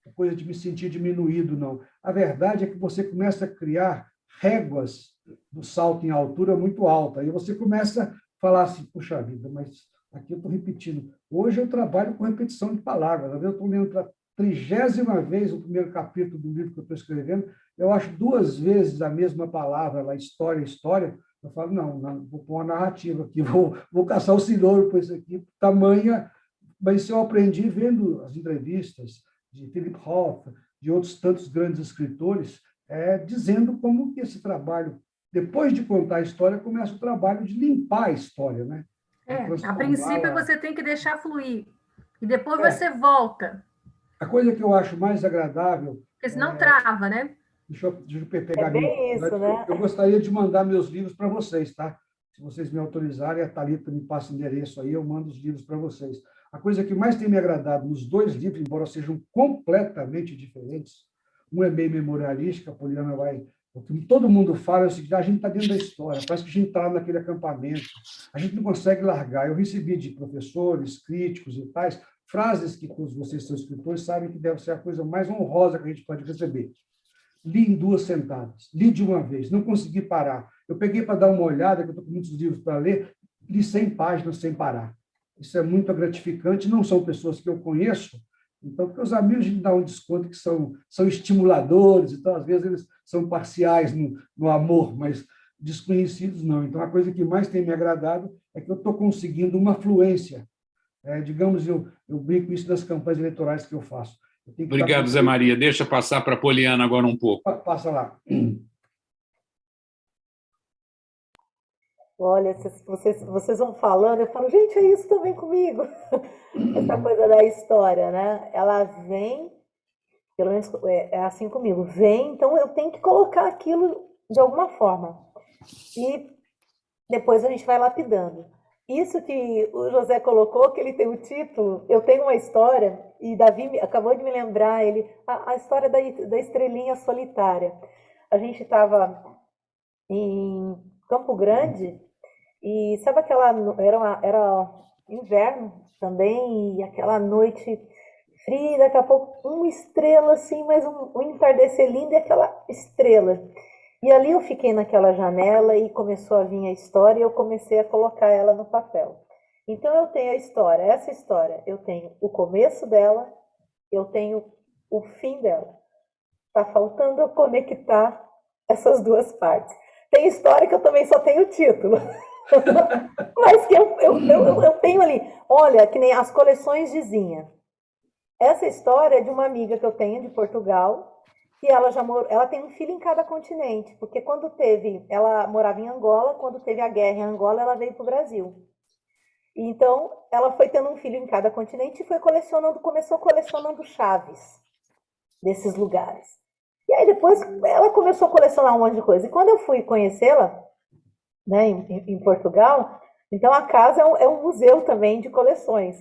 a coisa de me sentir diminuído, não. A verdade é que você começa a criar réguas do salto em altura muito alta. Aí você começa a falar assim, puxa vida, mas aqui eu estou repetindo. Hoje eu trabalho com repetição de palavras. Eu estou lendo para 30ª vez o primeiro capítulo do livro que eu estou escrevendo, eu acho 2 vezes a mesma palavra lá, história, história. Eu falo, não, vou pôr uma narrativa aqui, vou caçar o cenouro por isso aqui, tamanha. Mas isso eu aprendi vendo as entrevistas de Philip Roth, de outros tantos grandes escritores, dizendo como que esse trabalho, depois de contar a história, começa o trabalho de limpar a história, né? A princípio você tem que deixar fluir, e depois você É. volta, A coisa que eu acho mais agradável, porque senão trava, né? deixa eu pegar bem isso, né? eu gostaria de mandar meus livros para vocês, tá? Se vocês me autorizarem, a Thalita me passa o endereço aí, eu mando os livros para vocês. A coisa que mais tem me agradado nos 2 livros, embora sejam completamente diferentes, um é meio memorialístico, a Poliana vai... O que todo mundo fala é o seguinte: a gente está dentro da história, parece que a gente está naquele acampamento, a gente não consegue largar. Eu recebi de professores, críticos e tais, frases que todos vocês são escritores sabem que deve ser a coisa mais honrosa que a gente pode receber. Li em 2 sentadas, li de uma vez, não consegui parar. Eu peguei para dar uma olhada, que eu estou com muitos livros para ler, li 100 páginas sem parar. Isso é muito gratificante, não são pessoas que eu conheço, então, porque os amigos a gente dá um desconto que são estimuladores, então, às vezes, eles são parciais no amor, mas desconhecidos não. Então, a coisa que mais tem me agradado é que eu estou conseguindo uma fluência. Digamos, eu brinco isso das campanhas eleitorais que eu faço. Obrigado, Zé Maria. Deixa passar para a Poliana agora um pouco. Passa lá. Olha, vocês vão falando, eu falo, gente, é isso também comigo. Essa coisa da história, né? Ela vem, pelo menos é assim comigo, vem, então eu tenho que colocar aquilo de alguma forma. E depois a gente vai lapidando. Isso que o José colocou, que ele tem o título, eu tenho uma história, e Davi acabou de me lembrar, a história da estrelinha solitária. A gente estava em Campo Grande, e sabe era inverno também, e aquela noite fria, daqui a pouco uma estrela assim, mas um entardecer lindo e aquela estrela. E ali eu fiquei naquela janela e começou a vir a história e eu comecei a colocar ela no papel. Então eu tenho a história, essa história, eu tenho o começo dela, eu tenho o fim dela. Tá faltando eu conectar essas 2 partes. Tem história que eu também só tenho o título. Mas que eu tenho ali, olha, que nem as coleções de Zinha. Essa história é de uma amiga que eu tenho de Portugal, que ela tem um filho em cada continente, porque ela morava em Angola, quando teve a guerra em Angola, ela veio para o Brasil. Então, ela foi tendo um filho em cada continente e começou colecionando chaves desses lugares. E aí depois ela começou a colecionar um monte de coisa. E quando eu fui conhecê-la, né, em Portugal, então a casa é um museu também de coleções.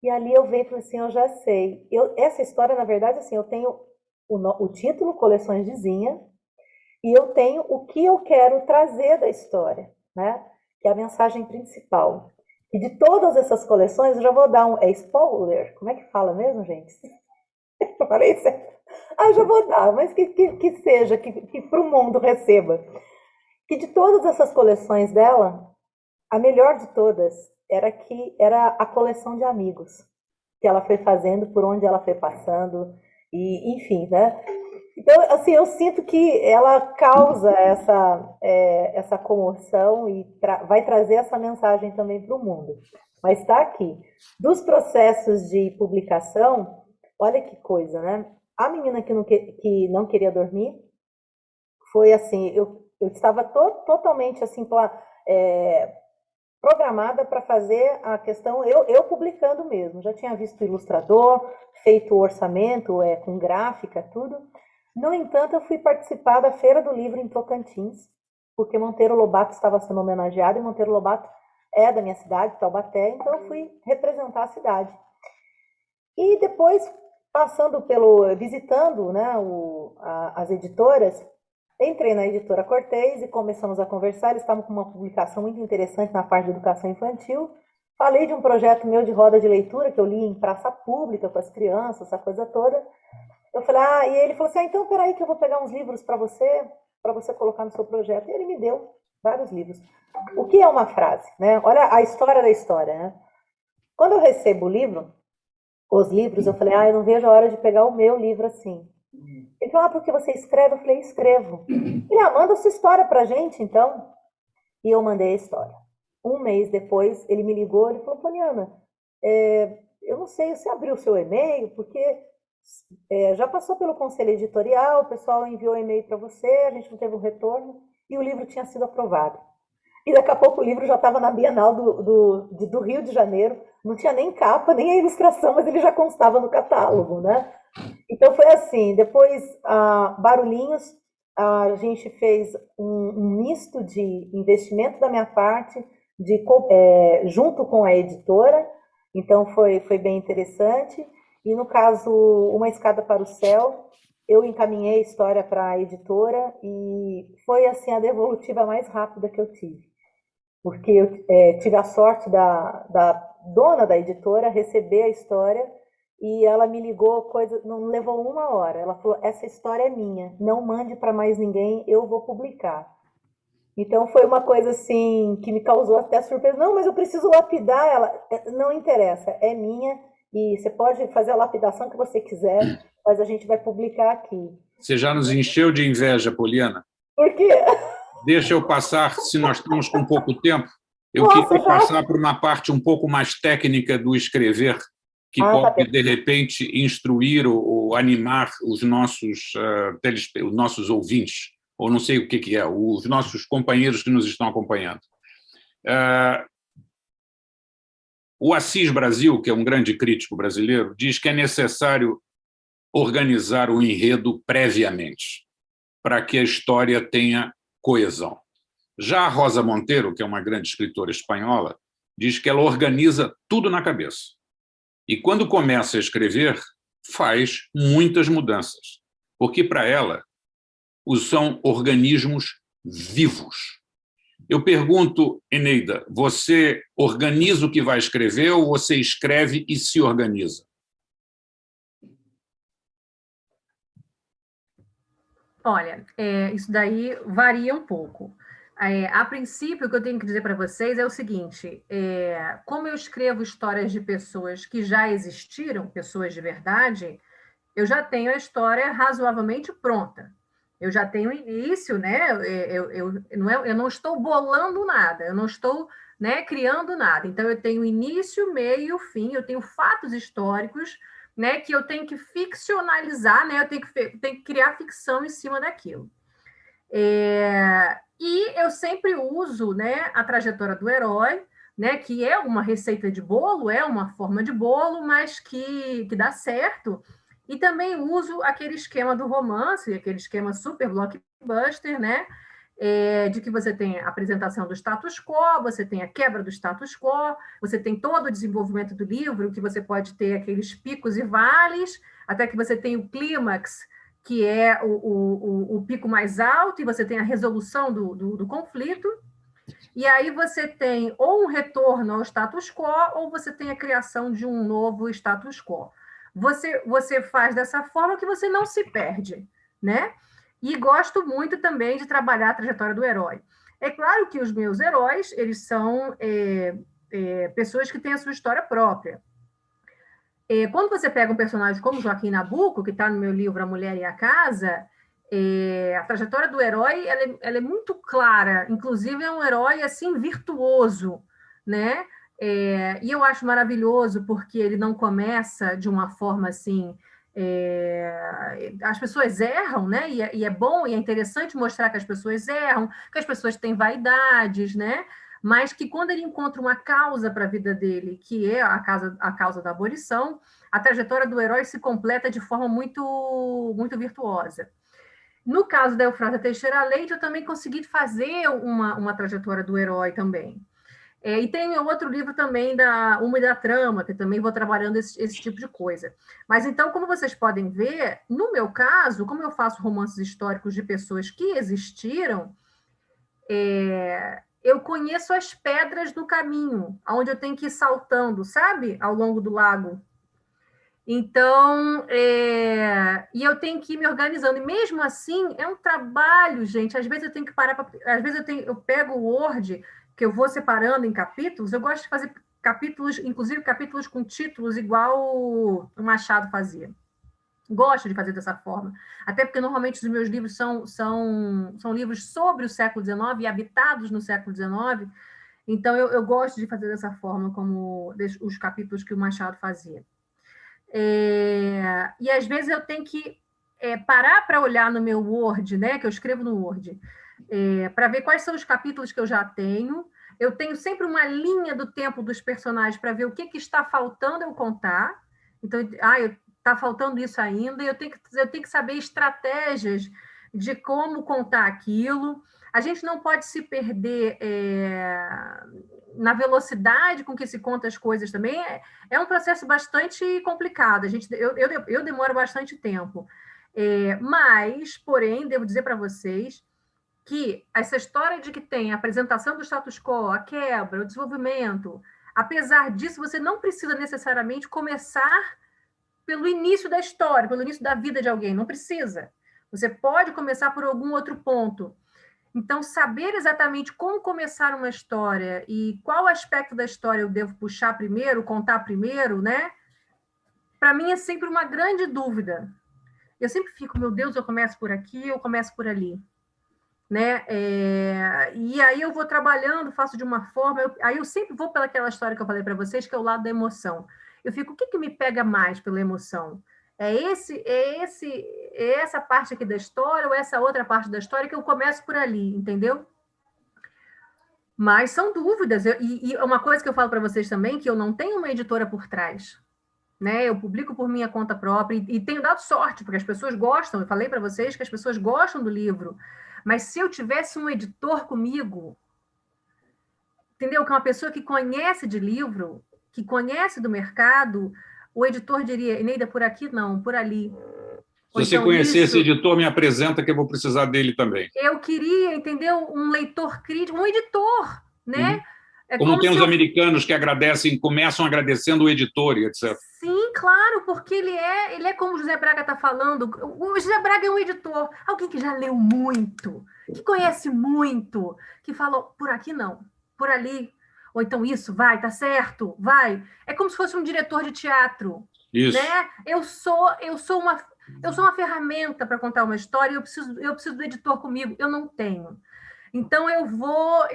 E ali eu vejo e falei assim, eu já sei. Essa história, na verdade, assim, eu tenho o título, Coleções de Zinha, e eu tenho o que eu quero trazer da história, né? Que é a mensagem principal. E de todas essas coleções, eu já vou dar é spoiler? Como é que fala mesmo, gente? Eu falei certo. Já vou dar, mas que seja, que para o mundo receba. Que de todas essas coleções dela, a melhor de todas era a coleção de amigos que ela foi fazendo, por onde ela foi passando, e enfim, né? Então, assim, eu sinto que ela causa essa comoção e vai trazer essa mensagem também para o mundo. Mas está aqui. Dos processos de publicação, olha que coisa, né? A menina que não queria dormir foi assim, eu estava totalmente assim, programada para fazer a questão, eu publicando mesmo. Já tinha visto o ilustrador, feito o orçamento, com gráfica, tudo. No entanto, eu fui participar da Feira do Livro em Tocantins, porque Monteiro Lobato estava sendo homenageado, e Monteiro Lobato é da minha cidade, Taubaté, então eu fui representar a cidade. E depois, visitando, né, as editoras, entrei na editora Cortez e começamos a conversar. Eles estavam com uma publicação muito interessante na parte de educação infantil. Falei de um projeto meu de roda de leitura, que eu li em praça pública com as crianças, essa coisa toda. Eu falei, e ele falou assim, então peraí que eu vou pegar uns livros para você colocar no seu projeto. E ele me deu vários livros. O que é uma frase, né? Olha a história da história, né? Quando eu recebo o livro, os livros, eu falei, eu não vejo a hora de pegar o meu livro assim. Ele falou, porque você escreve? Eu falei, escrevo. Ele, manda sua história pra gente, então. E eu mandei a história. Um mês depois, ele me ligou, ele falou, Poliana, eu não sei, você abriu o seu e-mail? Porque já passou pelo conselho editorial, o pessoal enviou e-mail para você, a gente não teve um retorno, e o livro tinha sido aprovado. E daqui a pouco o livro já estava na Bienal do Rio de Janeiro, não tinha nem capa, nem a ilustração, mas ele já constava no catálogo, né? Então foi assim, depois Barulhinhos, a gente fez um misto de investimento da minha parte, junto com a editora, então foi bem interessante. E no caso, Uma Escada para o Céu, eu encaminhei a história para a editora e foi assim a devolutiva mais rápida que eu tive. Porque eu tive a sorte da dona da editora receber a história e ela me ligou, não levou 1 hora. Ela falou, essa história é minha, não mande para mais ninguém, eu vou publicar. Então foi uma coisa assim que me causou até surpresa. Não, mas eu preciso lapidar ela. Não interessa, é minha e você pode fazer a lapidação que você quiser, mas a gente vai publicar aqui. Você já nos encheu de inveja, Poliana. Por quê? Deixa eu passar, se nós estamos com pouco tempo, eu queria passar por uma parte um pouco mais técnica do escrever, que pode, de repente, instruir ou animar os nossos ouvintes, ou não sei o que é, os nossos companheiros que nos estão acompanhando. O Assis Brasil, que é um grande crítico brasileiro, diz que é necessário organizar o enredo previamente, para que a história tenha coesão. Já a Rosa Monteiro, que é uma grande escritora espanhola, diz que ela organiza tudo na cabeça. E quando começa a escrever, faz muitas mudanças, porque para ela são organismos vivos. Eu pergunto, Eneida, você organiza o que vai escrever ou você escreve e se organiza? Olha, isso daí varia um pouco. A princípio, o que eu tenho que dizer para vocês é o seguinte, como eu escrevo histórias de pessoas que já existiram, pessoas de verdade, eu já tenho a história razoavelmente pronta. Eu já tenho início, né? Eu não estou bolando nada, eu não estou, né, criando nada. Então, eu tenho início, meio, fim, eu tenho fatos históricos, né, que eu tenho que ficcionalizar, né? Eu tenho que criar ficção em cima daquilo. E eu sempre uso, né, a trajetória do herói, né, que é uma receita de bolo, é uma forma de bolo, mas que dá certo. E também uso aquele esquema do romance, aquele esquema super blockbuster, né, de que você tem a apresentação do status quo, você tem a quebra do status quo, você tem todo o desenvolvimento do livro, que você pode ter aqueles picos e vales, até que você tem o clímax, que é o pico mais alto, e você tem a resolução do conflito, e aí você tem ou um retorno ao status quo, ou você tem a criação de um novo status quo. Você faz dessa forma que você não se perde, né? E gosto muito também de trabalhar a trajetória do herói. É claro que os meus heróis, eles são pessoas que têm a sua história própria. Quando você pega um personagem como Joaquim Nabuco, que está no meu livro A Mulher e a Casa, a trajetória do herói ela é muito clara, inclusive é um herói assim virtuoso, né? E eu acho maravilhoso porque ele não começa de uma forma assim. As pessoas erram, né? E é bom e é interessante mostrar que as pessoas erram, que as pessoas têm vaidades, né? Mas que quando ele encontra uma causa para a vida dele, que é a causa da abolição, a trajetória do herói se completa de forma muito, muito virtuosa. No caso da Eufrásia Teixeira Leite, eu também consegui fazer uma trajetória do herói também. E tem outro livro também, da Uma e da Trama, que também vou trabalhando esse tipo de coisa. Mas então, como vocês podem ver, no meu caso, como eu faço romances históricos de pessoas que existiram, eu conheço as pedras do caminho, onde eu tenho que ir saltando, sabe? Ao longo do lago. Então, e eu tenho que ir me organizando. E mesmo assim, é um trabalho, gente. Às vezes eu tenho que parar, às vezes eu pego o Word, que eu vou separando em capítulos, eu gosto de fazer capítulos, inclusive capítulos com títulos igual o Machado fazia. Gosto de fazer dessa forma, até porque normalmente os meus livros são livros sobre o século XIX e habitados no século XIX, então eu gosto de fazer dessa forma, como os capítulos que o Machado fazia. E às vezes eu tenho que parar para olhar no meu Word, né, que eu escrevo no Word, para ver quais são os capítulos que eu já tenho. Eu tenho sempre uma linha do tempo dos personagens para ver o que está faltando eu contar. Então, está faltando isso ainda, e eu tenho que saber estratégias de como contar aquilo. A gente não pode se perder na velocidade com que se conta as coisas também. É um processo bastante complicado. Eu demoro bastante tempo. Mas, porém, devo dizer para vocês que essa história de que tem a apresentação do status quo, a quebra, o desenvolvimento, apesar disso, você não precisa necessariamente começar pelo início da história, pelo início da vida de alguém, não precisa. Você pode começar por algum outro ponto. Então, saber exatamente como começar uma história e qual aspecto da história eu devo puxar primeiro, contar primeiro, né? Para mim é sempre uma grande dúvida. Eu sempre fico, meu Deus, eu começo por aqui, eu começo por ali. Né? E aí eu vou trabalhando, faço de uma forma, aí eu sempre vou pelaquela história que eu falei para vocês, que é o lado da emoção. Eu fico, o que me pega mais pela emoção? É essa parte aqui da história ou essa outra parte da história que eu começo por ali, entendeu? Mas são dúvidas. E uma coisa que eu falo para vocês também, que eu não tenho uma editora por trás. Né? Eu publico por minha conta própria e tenho dado sorte, porque as pessoas gostam. Eu falei para vocês que as pessoas gostam do livro. Mas se eu tivesse um editor comigo, entendeu? Que é uma pessoa que conhece de livro, que conhece do mercado, o editor diria, Eneida, por aqui não, por ali. Se você conhecer esse editor, me apresenta que eu vou precisar dele também. Eu queria, entendeu? Um leitor crítico, um editor, né? Como tem os americanos que agradecem, começam agradecendo o editor e etc. Sim, claro, porque ele é como o José Braga está falando. O José Braga é um editor, alguém que já leu muito, que conhece muito, que falou, por aqui não, por ali, ou então isso, vai, tá certo, vai. É como se fosse um diretor de teatro. Isso. Né? Eu sou uma ferramenta para contar uma história, eu preciso do editor comigo, eu não tenho. Então eu vou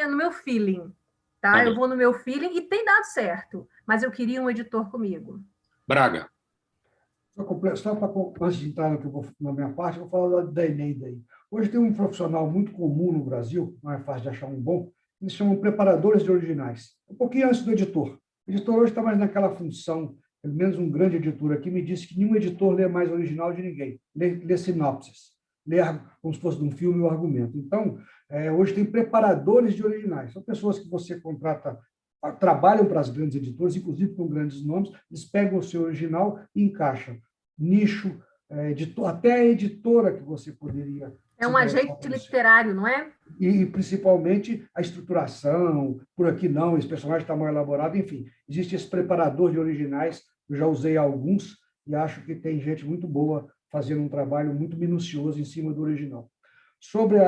no meu feeling, tá? Eu vou no meu feeling e tem dado certo, mas eu queria um editor comigo. Braga. Só para antes de entrar na minha parte, eu vou falar da Eneida aí. Hoje tem um profissional muito comum no Brasil, não é fácil de achar um bom, eles chamam preparadores de originais. Um pouquinho antes do editor. O editor hoje está mais naquela função, pelo menos um grande editor aqui me disse que nenhum editor lê mais original de ninguém, lê sinopses. Ler como se fosse de um filme o argumento. Então, hoje tem preparadores de originais. São pessoas que você contrata, trabalham para as grandes editoras, inclusive com grandes nomes, eles pegam o seu original e encaixam. Nicho, até a editora que você poderia... É um agente literário, não é? E, principalmente, a estruturação, por aqui não, esse personagem está mal elaborado, enfim. Existe esse preparador de originais, eu já usei alguns, e acho que tem gente muito boa fazendo um trabalho muito minucioso em cima do original. Sobre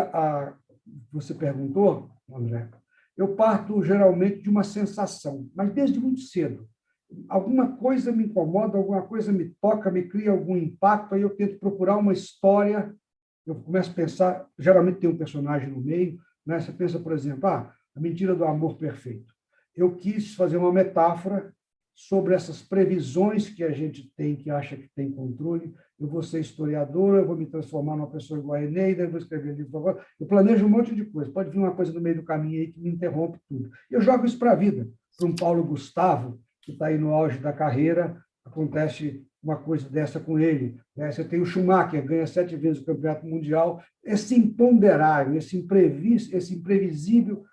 você perguntou, André, eu parto geralmente de uma sensação, mas desde muito cedo. Alguma coisa me incomoda, alguma coisa me toca, me cria algum impacto, aí eu tento procurar uma história, eu começo a pensar, geralmente tem um personagem no meio, né? Você pensa, por exemplo, a mentira do amor perfeito. Eu quis fazer uma metáfora sobre essas previsões que a gente tem, que acha que tem controle. Eu vou ser historiador, eu vou me transformar numa pessoa igual a Eneida, eu vou escrever livro agora. Eu planejo um monte de coisa. Pode vir uma coisa no meio do caminho aí que me interrompe tudo. Eu jogo isso para a vida. Para um Paulo Gustavo, que está aí no auge da carreira, acontece uma coisa dessa com ele. Você tem o Schumacher, ganha 7 vezes o campeonato mundial. Esse imponderável, esse imprevisível,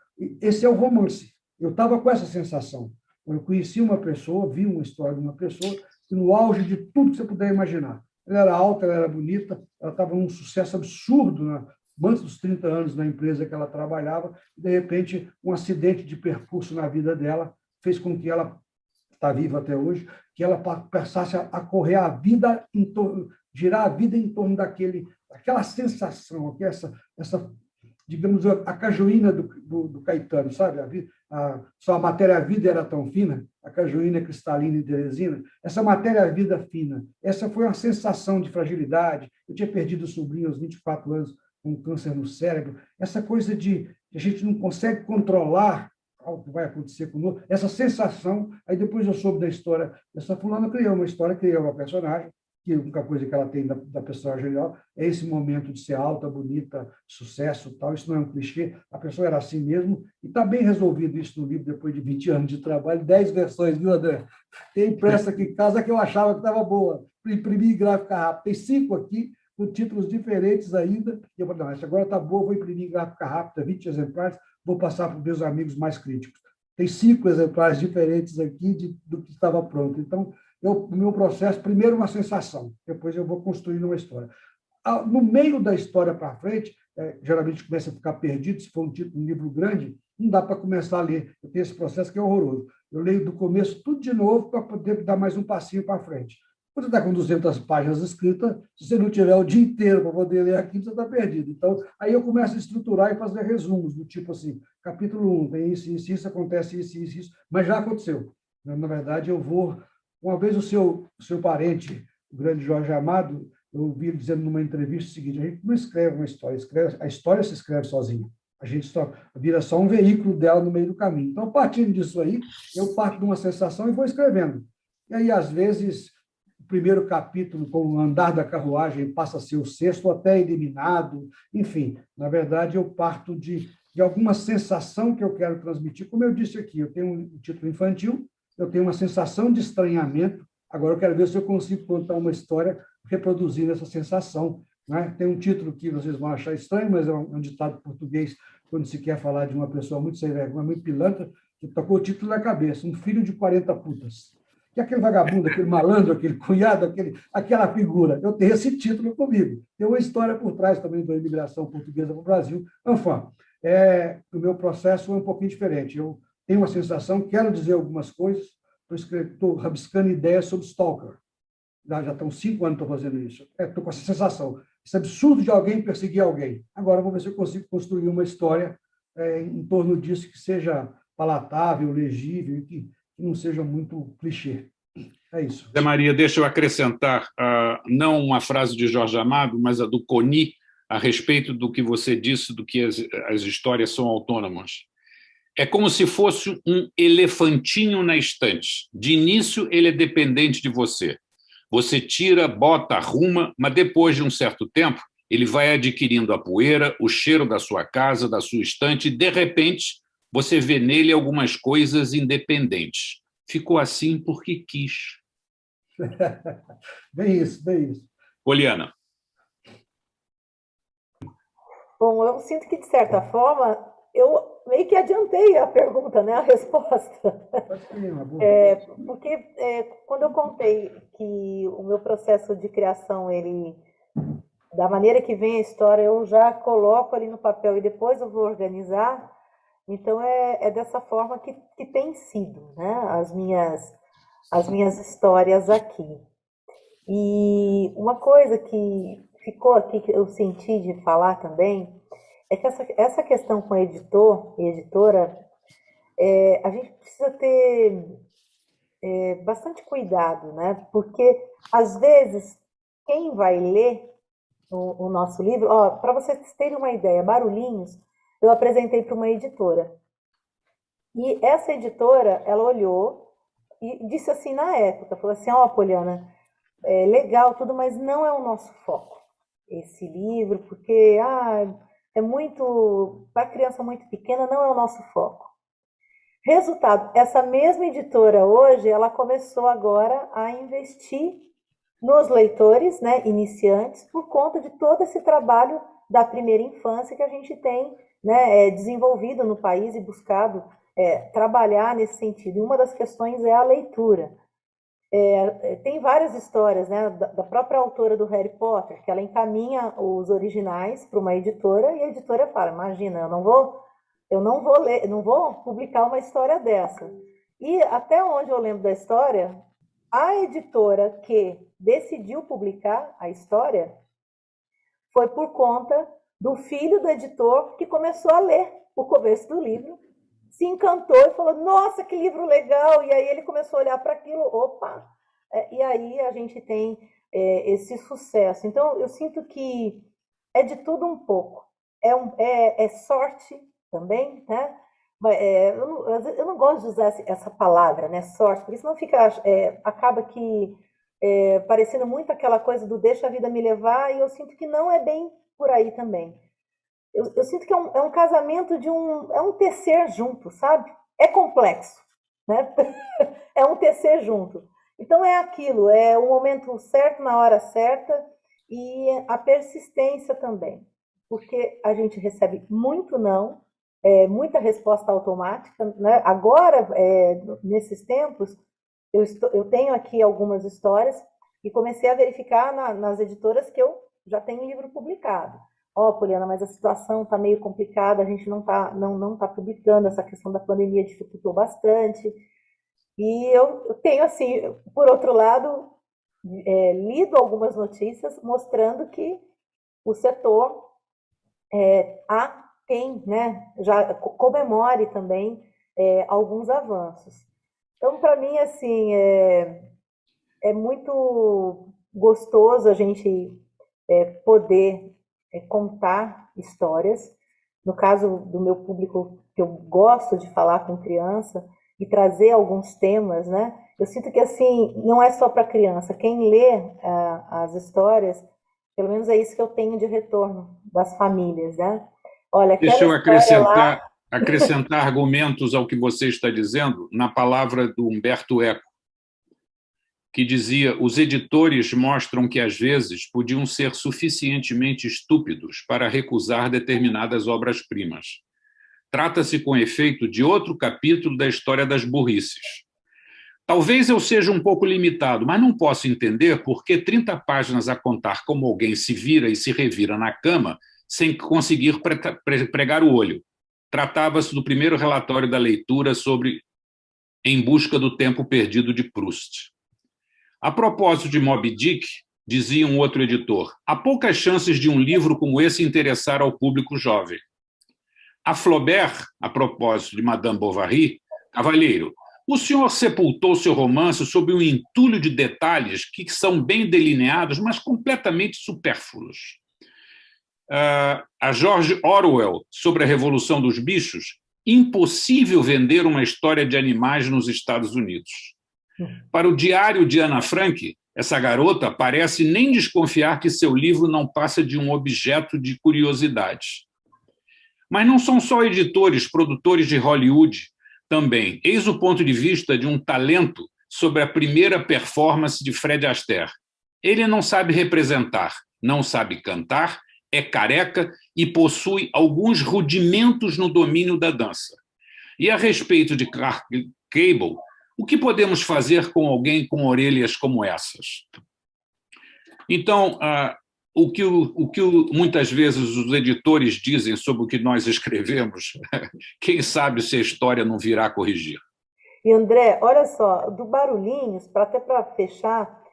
esse é o romance. Eu estava com essa sensação. Eu conheci uma pessoa, vi uma história de uma pessoa que, no auge de tudo que você puder imaginar, ela era alta, ela era bonita, ela estava num sucesso absurdo, antes dos 30 anos na empresa que ela trabalhava, e, de repente, um acidente de percurso na vida dela fez com que ela, está viva até hoje, que ela passasse a correr a vida, girar a vida em torno daquela sensação, essa digamos, a cajuína do Caetano, sabe? Só a matéria-vida era tão fina, a cajuína cristalina em Teresina. Essa matéria-vida fina, essa foi uma sensação de fragilidade. Eu tinha perdido o sobrinho aos 24 anos com câncer no cérebro. Essa coisa de a gente não consegue controlar o que vai acontecer conosco, essa sensação. Aí depois eu soube da história. Essa fulana criou uma personagem, que a única coisa que ela tem da personagem genial é esse momento de ser alta, bonita, sucesso, tal. Isso não é um clichê, a pessoa era assim mesmo, e está bem resolvido isso no livro, depois de 20 anos de trabalho, 10 versões, viu, André? Tem impressa aqui em casa que eu achava que estava boa, imprimi em gráfica rápida, tem 5 aqui, com títulos diferentes ainda, e eu falei, não, essa agora está boa, vou imprimir em gráfica rápida, 20 exemplares, vou passar para os meus amigos mais críticos. Tem 5 exemplares diferentes aqui do que estava pronto. Então, o meu processo, primeiro uma sensação, depois eu vou construindo uma história. No meio da história para frente, geralmente começa a ficar perdido, se for um livro grande, não dá para começar a ler. Eu tenho esse processo que é horroroso. Eu leio do começo tudo de novo para poder dar mais um passinho para frente. Quando você está com 200 páginas escritas, se você não tiver o dia inteiro para poder ler aquilo, você está perdido. Então, aí eu começo a estruturar e fazer resumos, do tipo assim, capítulo 1, tem isso, acontece isso, mas já aconteceu. Na verdade, eu vou... Uma vez o seu parente, o grande Jorge Amado, eu ouvi ele dizendo numa entrevista o seguinte: a gente não escreve uma história, a história se escreve sozinha. A gente só vira só um veículo dela no meio do caminho. Então, partindo disso aí, eu parto de uma sensação e vou escrevendo. E aí, às vezes, o primeiro capítulo, com o andar da carruagem, passa a ser o sexto, até eliminado. Enfim, na verdade, eu parto de alguma sensação que eu quero transmitir. Como eu disse aqui, eu tenho um título infantil, eu tenho uma sensação de estranhamento. Agora eu quero ver se eu consigo contar uma história reproduzindo essa sensação. Né? Tem um título que vocês vão achar estranho, mas é um ditado português, quando se quer falar de uma pessoa muito sem vergonha, muito pilantra, que tocou o título na cabeça: Um Filho de 40 Putas. Que é aquele vagabundo, aquele malandro, aquele cunhado, aquela figura. Eu tenho esse título comigo. Tem uma história por trás também da imigração portuguesa para o Brasil. Enfim, o meu processo é um pouquinho diferente. Eu tenho uma sensação, quero dizer algumas coisas, estou rabiscando ideias sobre Stalker. Já estão 5 anos que estou fazendo isso. Estou com essa sensação. Esse absurdo de alguém perseguir alguém. Agora, vou ver se eu consigo construir uma história em torno disso que seja palatável, legível e que não seja muito clichê. É isso. Zé Maria, deixa eu acrescentar, não uma frase de Jorge Amado, mas a do Coni, a respeito do que você disse, do que as histórias são autônomas. É como se fosse um elefantinho na estante. De início, ele é dependente de você. Você tira, bota, arruma, mas depois de um certo tempo, ele vai adquirindo a poeira, o cheiro da sua casa, da sua estante, e, de repente, você vê nele algumas coisas independentes. Ficou assim porque quis. Bem isso, bem isso. Poliana. Bom, eu sinto que, de certa forma, eu meio que adiantei a pergunta, né? A resposta. Porque quando eu contei que o meu processo de criação, ele, da maneira que vem a história, eu já coloco ali no papel e depois eu vou organizar. Então, é dessa forma que tem sido, né? As minhas histórias aqui. E uma coisa que ficou aqui, que eu senti de falar também, é que essa questão com editor e editora, a gente precisa ter bastante cuidado, né? Porque, às vezes, quem vai ler o nosso livro... Para vocês terem uma ideia, Barulhinhos, eu apresentei para uma editora. E essa editora, ela olhou e disse assim na época, falou assim: Poliana, legal tudo, mas não é o nosso foco esse livro, porque é muito, para criança muito pequena, não é o nosso foco. Resultado, essa mesma editora hoje, ela começou agora a investir nos leitores, né, iniciantes, por conta de todo esse trabalho da primeira infância que a gente tem, né, desenvolvido no país e buscado trabalhar nesse sentido. E uma das questões é a leitura. Tem várias histórias, né, da própria autora do Harry Potter, que ela encaminha os originais para uma editora e a editora fala: imagina, eu não vou ler, não vou publicar uma história dessa. E até onde eu lembro da história, a editora que decidiu publicar a história foi por conta do filho do editor, que começou a ler o começo do livro, se encantou e falou, nossa, que livro legal! E aí ele começou a olhar para aquilo, opa! E aí a gente tem esse sucesso. Então, eu sinto que é de tudo um pouco. É sorte também, né? Eu não gosto de usar essa palavra, né, sorte, porque senão acaba que parecendo muito aquela coisa do deixa a vida me levar, e eu sinto que não é bem por aí também. Eu sinto que é um casamento é um tecer junto, sabe? É complexo, né? É um tecer junto. Então é aquilo, é o momento certo na hora certa e a persistência também, porque a gente recebe muito não, muita resposta automática, né? Agora, nesses tempos, eu tenho aqui algumas histórias e comecei a verificar nas editoras que eu já tenho livro publicado. Poliana, mas a situação está meio complicada, a gente não tá publicando, essa questão da pandemia dificultou bastante. E eu tenho, assim, por outro lado, lido algumas notícias mostrando que o setor tem, né, já comemore também alguns avanços. Então, para mim, assim, é muito gostoso a gente poder contar histórias. No caso do meu público, que eu gosto de falar com criança e trazer alguns temas, né? Eu sinto que, assim, não é só para criança. Quem lê as histórias, pelo menos é isso que eu tenho de retorno das famílias, né? Olha, deixa eu acrescentar argumentos ao que você está dizendo na palavra do Humberto Eco, que dizia: os editores mostram que, às vezes, podiam ser suficientemente estúpidos para recusar determinadas obras-primas. Trata-se, com efeito, de outro capítulo da história das burrices. Talvez eu seja um pouco limitado, mas não posso entender por que 30 páginas a contar como alguém se vira e se revira na cama sem conseguir pregar o olho. Tratava-se do primeiro relatório da leitura sobre Em Busca do Tempo Perdido de Proust. A propósito de Moby Dick, dizia um outro editor, há poucas chances de um livro como esse interessar ao público jovem. A Flaubert, a propósito de Madame Bovary, cavalheiro, o senhor sepultou seu romance sob um entulho de detalhes que são bem delineados, mas completamente supérfluos. A George Orwell, sobre a Revolução dos Bichos, impossível vender uma história de animais nos Estados Unidos. Para o Diário de Ana Frank, essa garota parece nem desconfiar que seu livro não passa de um objeto de curiosidade. Mas não são só editores, produtores de Hollywood também. Eis o ponto de vista de um talento sobre a primeira performance de Fred Astaire. Ele não sabe representar, não sabe cantar, é careca e possui alguns rudimentos no domínio da dança. E a respeito de Clark Gable, o que podemos fazer com alguém com orelhas como essas? Então, o que muitas vezes os editores dizem sobre o que nós escrevemos, quem sabe se a história não virá corrigir. E, André, olha só, do Barulhinhos, até para fechar,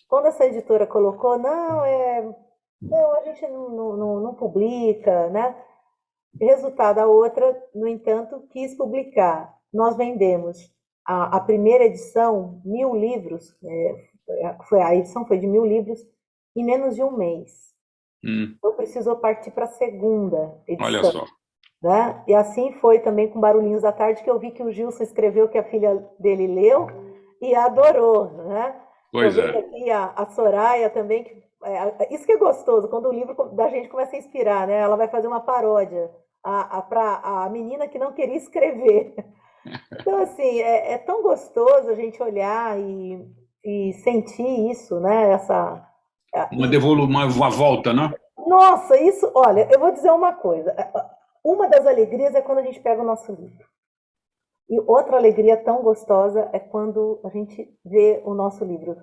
quando essa editora colocou, não, a gente não publica, né? Resultado, a outra, no entanto, quis publicar. Nós vendemos a primeira edição, 1000 livros, a edição foi de 1000 livros, em menos de um mês. Então precisou partir para a segunda edição. Olha só. Né? E assim foi também com Barulhinhos da Tarde, que eu vi que o Gilson escreveu, que a filha dele leu e adorou. Né? Pois é. Aqui a Soraya também, isso que é gostoso, quando o livro da gente começa a inspirar, né? Ela vai fazer uma paródia para a menina que não queria escrever. Então, assim, é tão gostoso a gente olhar e sentir isso, né? Uma volta, né? Nossa, isso, olha, eu vou dizer uma coisa. Uma das alegrias é quando a gente pega o nosso livro. E outra alegria tão gostosa é quando a gente vê o nosso livro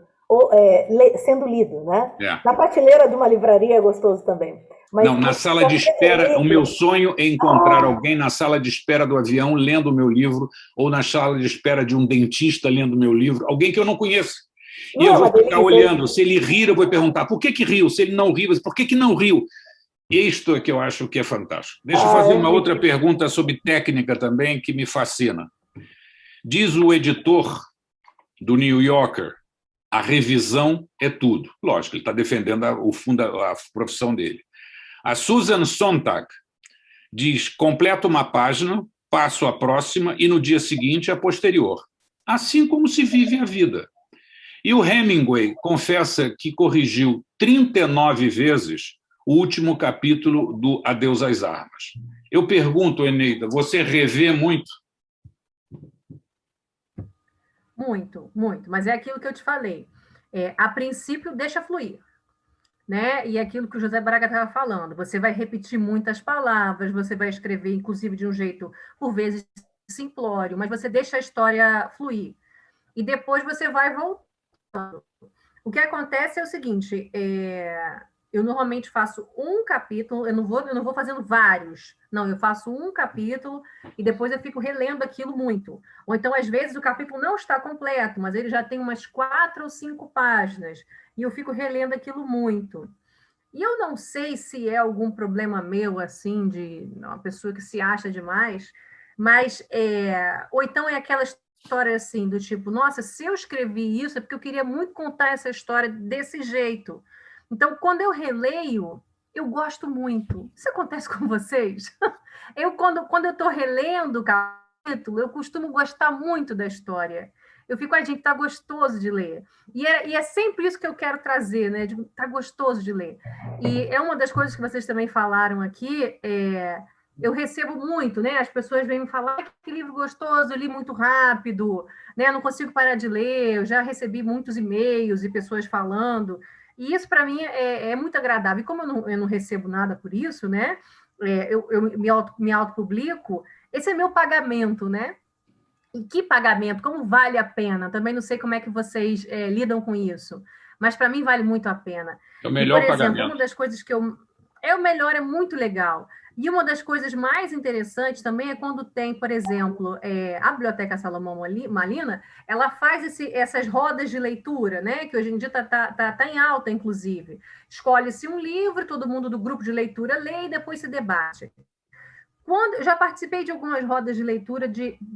sendo lido, né? Na prateleira de uma livraria é gostoso também. Mas não, na sala de espera, o meu sonho é encontrar alguém na sala de espera do avião lendo o meu livro, ou na sala de espera de um dentista lendo o meu livro, alguém que eu não conheço. E eu vou ficar olhando, se ele rir, eu vou perguntar, por que riu? Se ele não riu, por que não riu? Isto é que eu acho que é fantástico. Deixa eu fazer uma outra pergunta sobre técnica também, que me fascina. Diz o editor do New Yorker, a revisão é tudo. Lógico, ele está defendendo a profissão dele. A Susan Sontag diz, completa uma página, passo a próxima e no dia seguinte a posterior. Assim como se vive a vida. E o Hemingway confessa que corrigiu 39 vezes o último capítulo do Adeus às Armas. Eu pergunto, Eneida, você revê muito? Muito, muito. Mas é aquilo que eu te falei. A princípio, deixa fluir. Né? E aquilo que o José Braga estava falando, você vai repetir muitas palavras, você vai escrever, inclusive, de um jeito, por vezes, simplório, mas você deixa a história fluir. E depois você vai voltando. O que acontece é o seguinte, eu normalmente faço um capítulo, eu não vou fazendo vários, não, eu faço um capítulo e depois eu fico relendo aquilo muito. Ou então, às vezes, o capítulo não está completo, mas ele já tem umas 4 ou 5 páginas, e eu fico relendo aquilo muito. E eu não sei se é algum problema meu, assim, de uma pessoa que se acha demais, mas, ou então é aquela história assim, do tipo, nossa, se eu escrevi isso é porque eu queria muito contar essa história desse jeito. Então, quando eu releio, eu gosto muito. Isso acontece com vocês? Quando eu estou relendo o capítulo, eu costumo gostar muito da história. Eu fico, gente, está gostoso de ler. E é sempre isso que eu quero trazer, né? Está gostoso de ler. E é uma das coisas que vocês também falaram aqui, eu recebo muito, né? As pessoas vêm me falar que livro gostoso, eu li muito rápido, né? Não consigo parar de ler, eu já recebi muitos e-mails e pessoas falando. E isso, para mim, é muito agradável. E como eu não recebo nada por isso, né? Eu me autopublico, esse é meu pagamento, né? E que pagamento? Como vale a pena? Também não sei como é que vocês lidam com isso, mas para mim vale muito a pena. É o melhor e, por exemplo, pagamento. Uma das coisas que é o melhor, é muito legal. E uma das coisas mais interessantes também é quando tem, por exemplo, a Biblioteca Salomão Malina, ela faz essas rodas de leitura, né? Que hoje em dia está em alta, inclusive. Escolhe-se um livro, todo mundo do grupo de leitura lê e depois se debate. Eu já participei de algumas rodas de leitura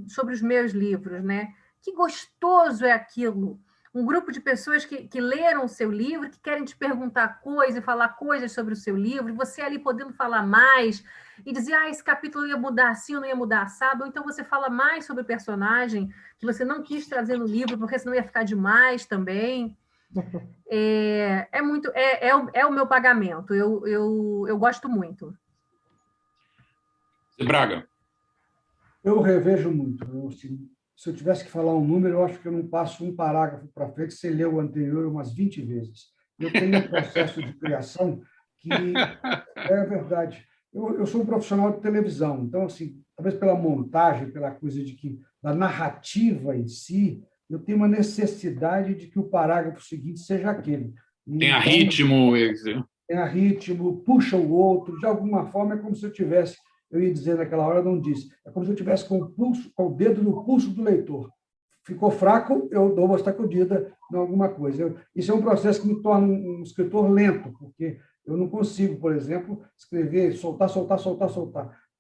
sobre os meus livros, né? Que gostoso é aquilo! Um grupo de pessoas que leram o seu livro, que querem te perguntar coisas e falar coisas sobre o seu livro, e você ali podendo falar mais e dizer, esse capítulo ia mudar assim ou não ia mudar assado, ou então você fala mais sobre o personagem que você não quis trazer no livro, porque senão ia ficar demais também. É o meu pagamento, eu gosto muito. Braga. Eu revejo muito. Se eu tivesse que falar um número, eu acho que eu não passo um parágrafo para frente sem ler o anterior umas 20 vezes. Eu tenho um processo de criação que é verdade. Eu sou um profissional de televisão, então, assim, talvez pela montagem, pela coisa da narrativa em si, eu tenho uma necessidade de que o parágrafo seguinte seja aquele. Tenha ritmo. Tenha ritmo, puxa o outro, de alguma forma é como se eu ia dizer naquela hora, não disse, é como se eu tivesse com o dedo no pulso do leitor. Ficou fraco, eu dou uma sacudida em alguma coisa. Isso é um processo que me torna um escritor lento, porque eu não consigo, por exemplo, escrever, soltar.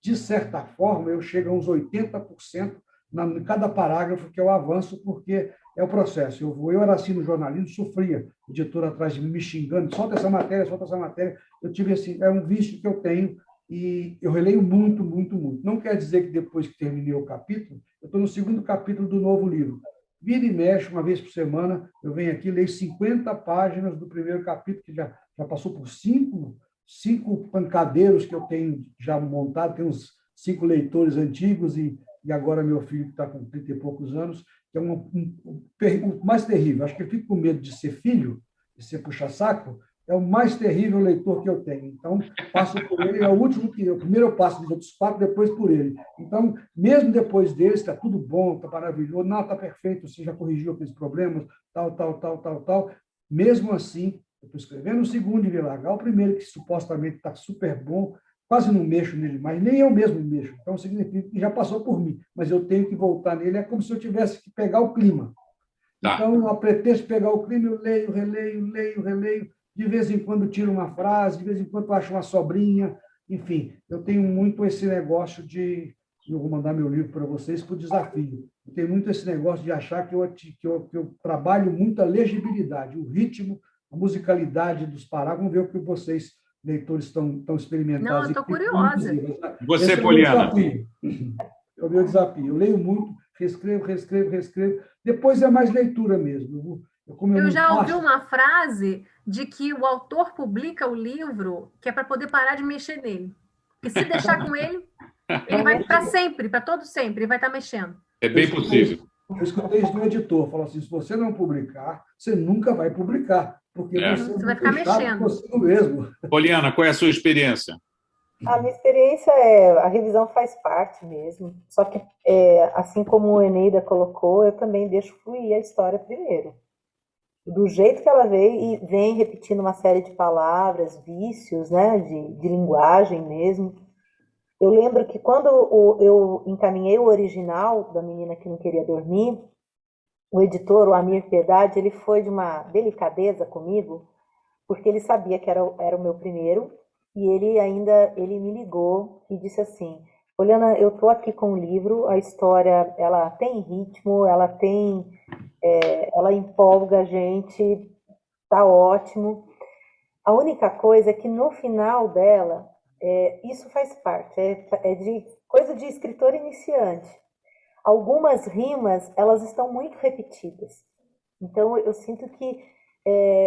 De certa forma, eu chego a uns 80% em cada parágrafo que eu avanço, porque é o processo. Eu era assim no jornalismo, sofria, o editor atrás de mim me xingando, solta essa matéria. Eu tive assim, é um vício que eu tenho, e eu releio muito, muito, muito. Não quer dizer que depois que terminei o capítulo, eu estou no segundo capítulo do novo livro. Vira e mexe, uma vez por semana, eu venho aqui, leio 50 páginas do primeiro capítulo, que já passou por cinco pancadeiros que eu tenho já montado, tem uns 5 leitores antigos, e agora meu filho, que está com 30 e poucos anos, que é o mais terrível. Acho que eu fico com medo de ser filho, de ser puxa-saco, é o mais terrível leitor que eu tenho. Então, passo por ele, é o último que eu. Primeiro eu passo dos outros 4, depois por ele. Então, mesmo depois dele, está tudo bom, está maravilhoso, não, está perfeito, você já corrigiu aqueles problemas, tal. Mesmo assim, eu estou escrevendo o segundo e vou largar o primeiro, que supostamente está super bom, quase não mexo nele mais, nem eu mesmo mexo. Então, significa que já passou por mim, mas eu tenho que voltar nele, é como se eu tivesse que pegar o clima. Então, a pretexto de pegar o clima, eu leio, releio, de vez em quando tiro uma frase, de vez em quando acho uma sobrinha, enfim, eu tenho muito esse negócio de... Eu vou mandar meu livro para vocês por desafio. Eu tenho muito esse negócio de achar que eu trabalho muito a legibilidade, o ritmo, a musicalidade dos parágrafos. Vamos ver o que vocês, leitores, estão experimentados. Não, eu estou curiosa. Você, Esse é o meu Poliana. desafio. É o meu desafio. Eu leio muito, reescrevo. Depois é mais leitura mesmo. Como Eu não já ouvi faço, uma frase de que o autor publica o livro que é para poder parar de mexer nele. E se deixar com ele, ele vai ficar sempre, para todo sempre, ele vai estar mexendo. É bem possível. Eu escutei isso do editor, falou assim, se você não publicar, você nunca vai publicar, porque Você vai ficar muito chato mexendo. consigo mesmo. Poliana, qual é a sua experiência? A minha experiência a revisão faz parte mesmo. Só que, assim como o Eneida colocou, eu também deixo fluir a história primeiro. Do jeito que ela veio e vem repetindo uma série de palavras, vícios, né, de linguagem mesmo. Eu lembro que quando eu encaminhei o original da Menina que Não Queria Dormir, o editor, o Amir Piedade, ele foi de uma delicadeza comigo, porque ele sabia que era o meu primeiro, e ele me ligou e disse assim, Poliana, eu estou aqui com o livro, a história, ela tem ritmo, ela empolga a gente, tá ótimo. A única coisa é que no final dela, isso faz parte, de coisa de escritor iniciante. Algumas rimas, elas estão muito repetidas. Então, eu sinto que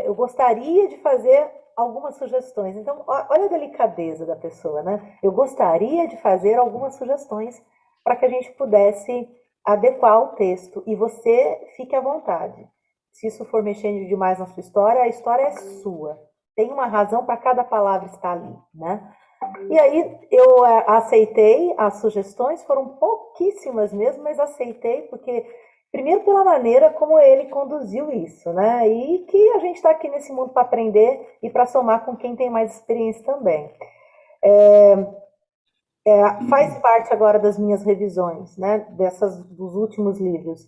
eu gostaria de fazer algumas sugestões. Então, olha a delicadeza da pessoa, né? Eu gostaria de fazer algumas sugestões para que a gente pudesse adequar o texto. E você fique à vontade. Se isso for mexendo demais na sua história, a história é sua. Tem uma razão para cada palavra estar ali, né? E aí eu aceitei as sugestões, foram pouquíssimas mesmo, mas aceitei, porque primeiro pela maneira como ele conduziu isso, né? E que a gente está aqui nesse mundo para aprender e para somar com quem tem mais experiência também. Faz parte agora das minhas revisões, né? Dos últimos livros.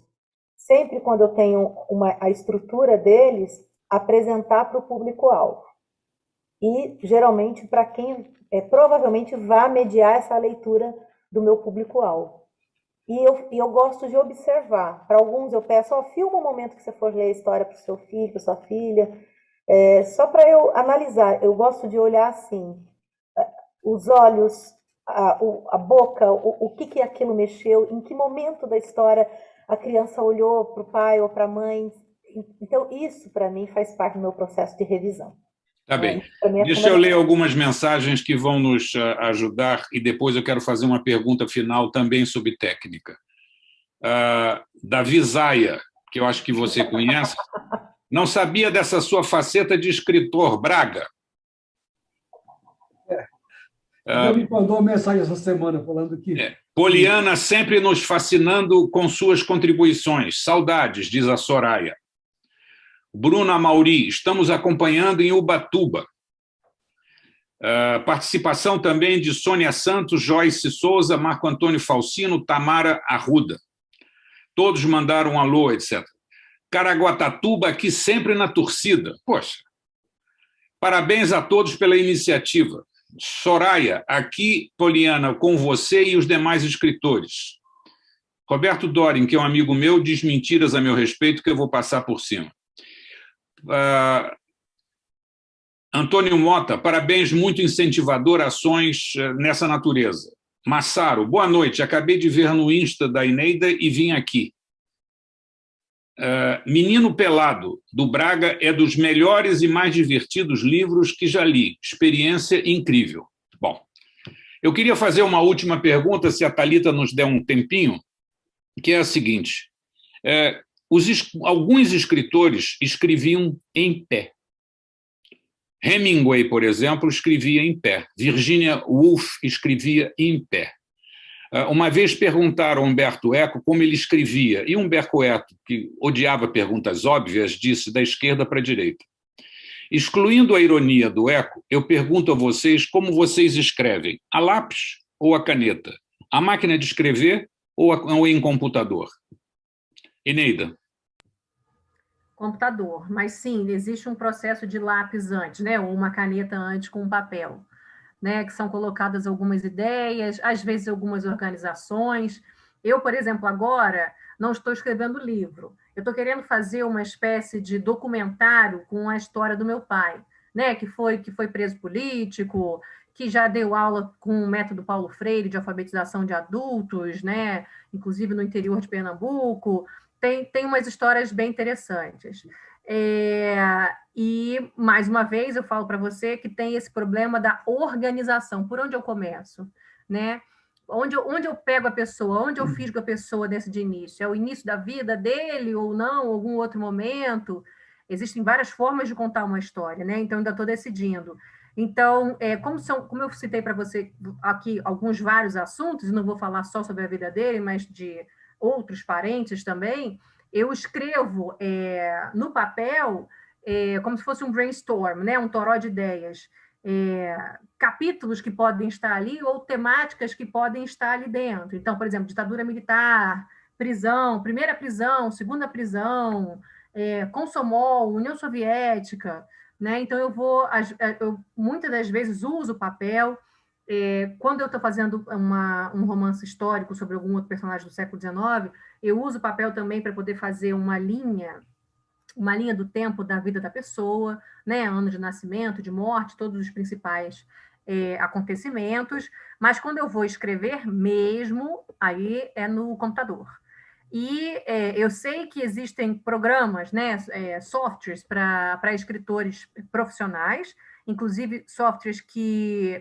Sempre quando eu tenho a estrutura deles, apresentar para o público-alvo. E geralmente para quem provavelmente vai mediar essa leitura do meu público-alvo. E eu gosto de observar. Para alguns eu peço, filma um momento que você for ler a história para o seu filho, para sua filha, só para eu analisar. Eu gosto de olhar assim, os olhos, a boca, o que aquilo mexeu, em que momento da história a criança olhou para o pai ou para a mãe. Então, isso para mim faz parte do meu processo de revisão. Tá bem. Deixa eu ler algumas mensagens que vão nos ajudar e depois eu quero fazer uma pergunta final também sobre técnica. Davi Zaia, que eu acho que você conhece, não sabia dessa sua faceta de escritor, Braga. Ele me mandou uma mensagem essa semana falando que... Poliana sempre nos fascinando com suas contribuições. Saudades, diz a Soraya. Bruna Mauri, estamos acompanhando em Ubatuba. Participação também de Sônia Santos, Joyce Souza, Marco Antônio Falsino, Tamara Arruda. Todos mandaram um alô, etc. Caraguatatuba, aqui sempre na torcida. Poxa, parabéns a todos pela iniciativa. Soraya, aqui, Poliana, com você e os demais escritores. Roberto Dorin, que é um amigo meu, diz mentiras a meu respeito que eu vou passar por cima. Antônio Mota, parabéns, muito incentivador ações nessa natureza. Massaro, boa noite, acabei de ver no Insta da Eneida e vim aqui. Menino Pelado, do Braga, é dos melhores e mais divertidos livros que já li. Experiência incrível. Bom, eu queria fazer uma última pergunta, se a Thalita nos der um tempinho, que é a seguinte. Alguns escritores escreviam em pé. Hemingway, por exemplo, escrevia em pé. Virginia Woolf escrevia em pé. Uma vez perguntaram a Humberto Eco como ele escrevia, e Humberto Eco, que odiava perguntas óbvias, disse da esquerda para a direita. Excluindo a ironia do Eco, eu pergunto a vocês como vocês escrevem, a lápis ou a caneta? A máquina de escrever ou em computador? Eneida. Computador, mas sim, existe um processo de lápis antes, né? Ou uma caneta antes com um papel, né? Que são colocadas algumas ideias, às vezes algumas organizações. Eu, por exemplo, agora não estou escrevendo livro. Eu estou querendo fazer uma espécie de documentário com a história do meu pai, né? Que foi preso político, que já deu aula com o método Paulo Freire de alfabetização de adultos, né? Inclusive no interior de Pernambuco. Tem umas histórias bem interessantes. E, mais uma vez, eu falo para você que tem esse problema da organização. Por onde eu começo? Né? Onde eu pego a pessoa? Onde eu fisgo a pessoa nesse de início? É o início da vida dele ou não? Algum outro momento? Existem várias formas de contar uma história, né? Então, ainda estou decidindo. Então, como eu citei para você aqui vários assuntos, não vou falar só sobre a vida dele, mas de outros parentes também, eu escrevo no papel como se fosse um brainstorm, né? Um toró de ideias. Capítulos que podem estar ali ou temáticas que podem estar ali dentro. Então, por exemplo, ditadura militar, prisão, primeira prisão, segunda prisão, Komsomol, União Soviética, né? Então, eu muitas das vezes uso o papel. Quando eu estou fazendo um romance histórico sobre algum outro personagem do século XIX, eu uso o papel também para poder fazer uma linha do tempo da vida da pessoa, né? Ano de nascimento, de morte, todos os principais acontecimentos. Mas quando eu vou escrever mesmo, aí é no computador. E eu sei que existem programas, né, softwares para escritores profissionais, inclusive softwares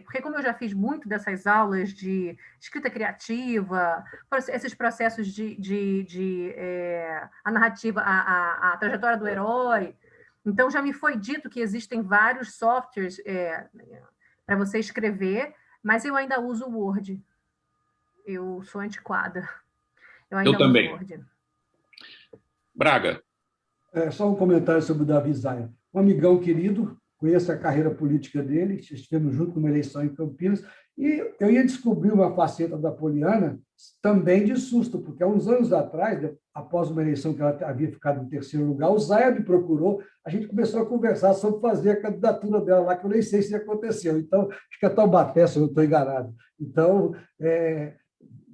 porque como eu já fiz muito dessas aulas de escrita criativa, esses processos a narrativa, a trajetória do herói, então já me foi dito que existem vários softwares para você escrever, mas eu ainda uso o Word. Eu sou antiquada. Eu ainda uso o Word. Braga. Só um comentário sobre o Davi Zaia. Um amigão querido, conheço a carreira política dele, estivemos juntos numa eleição em Campinas, e eu ia descobrir uma faceta da Poliana também de susto, porque há uns anos atrás, após uma eleição que ela havia ficado em terceiro lugar, o Zaia me procurou, a gente começou a conversar sobre fazer a candidatura dela lá, que eu nem sei se aconteceu. Então, acho que é Taubaté, se eu não estou enganado. Então,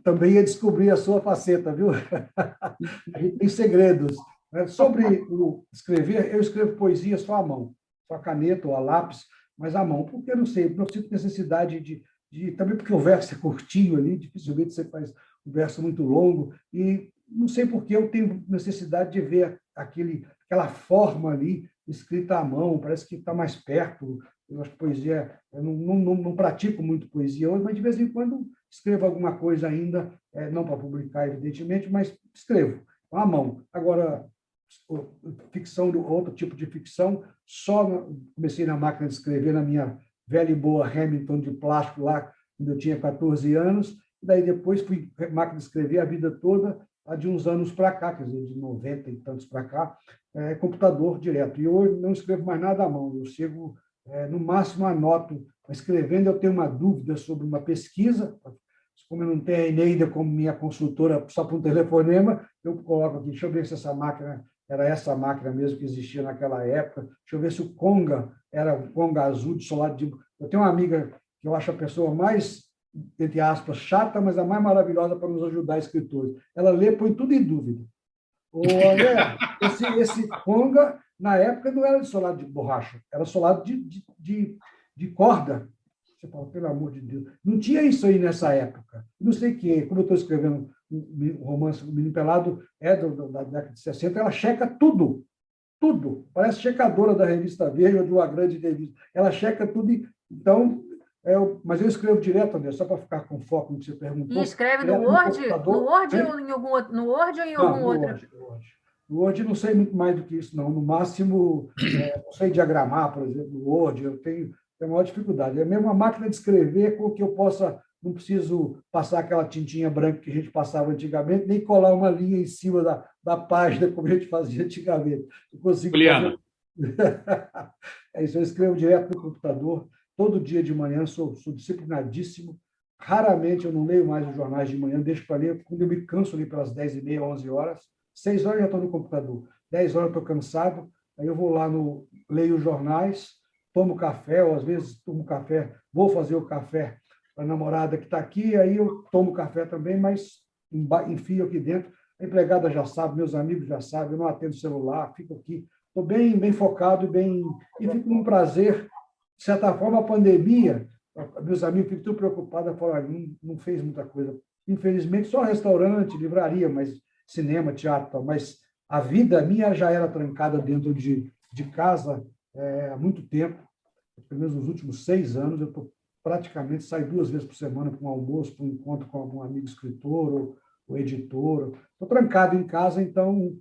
também ia descobrir a sua faceta, viu? A gente tem segredos. Sobre o escrever, eu escrevo poesia só à mão, só a caneta ou a lápis, mas à mão, porque eu não sei, eu não sinto necessidade também porque o verso é curtinho ali, dificilmente você faz um verso muito longo, e não sei porque eu tenho necessidade de ver aquela forma ali escrita à mão, parece que está mais perto. Eu acho que poesia, eu não pratico muito poesia hoje, mas de vez em quando escrevo alguma coisa ainda, não para publicar, evidentemente, mas escrevo à mão. Agora, ficção, outro tipo de ficção, só comecei na máquina de escrever na minha velha e boa Hamilton de plástico lá, quando eu tinha 14 anos, e daí depois fui máquina de escrever a vida toda, de uns anos para cá, quer dizer, de 90 e tantos para cá, computador direto. E eu não escrevo mais nada à mão, eu chego, no máximo anoto, escrevendo, eu tenho uma dúvida sobre uma pesquisa, como eu não tenho a Eneida como minha consultora só por um telefonema, eu coloco aqui, deixa eu ver se essa máquina era essa máquina mesmo que existia naquela época, deixa eu ver se o Conga era um Conga azul de solado de... Eu tenho uma amiga que eu acho a pessoa mais, entre aspas, chata, mas a mais maravilhosa para nos ajudar, escritores. Ela lê, põe tudo em dúvida. André, esse Conga, na época, não era de solado de borracha, era solado de corda. Você fala, pelo amor de Deus. Não tinha isso aí nessa época. Não sei como eu estou escrevendo um romance, o Menino Pelado da década de 60, ela checa tudo. Tudo. Parece checadora da revista Veja ou de uma grande revista. Ela checa tudo. Então, mas eu escrevo direto, André, só para ficar com foco no que você perguntou. E escreve no Word? No Word ou em algum outro? No Word ou em algum outro? No Word não sei muito mais do que isso, não. No máximo, não sei diagramar, por exemplo, no Word, eu tenho maior dificuldade. É mesmo uma máquina de escrever com que eu possa, não preciso passar aquela tintinha branca que a gente passava antigamente, nem colar uma linha em cima da página, como a gente fazia antigamente. Eu consigo fazer... É isso, eu escrevo direto no computador, todo dia de manhã, sou disciplinadíssimo. Raramente eu não leio mais os jornais de manhã, deixo para ler, quando eu me canso ali pelas 10h30, 11 horas, 6 horas já estou no computador. 10 horas estou cansado, aí eu vou lá, leio os jornais, tomo café, ou às vezes tomo café, vou fazer o café para a namorada que está aqui, aí eu tomo café também, mas enfio aqui dentro. A empregada já sabe, meus amigos já sabem, eu não atendo celular, fico aqui. Estou bem focado e fico com um prazer. De certa forma, a pandemia, meus amigos ficam tão preocupados, falam, não fez muita coisa. Infelizmente, só restaurante, livraria, mas cinema, teatro, mas a vida minha já era trancada dentro de casa há muito tempo, pelo menos nos últimos 6 anos, eu estou praticamente saio 2 vezes por semana para um almoço, para um encontro com algum amigo escritor ou editor. Estou trancado em casa, então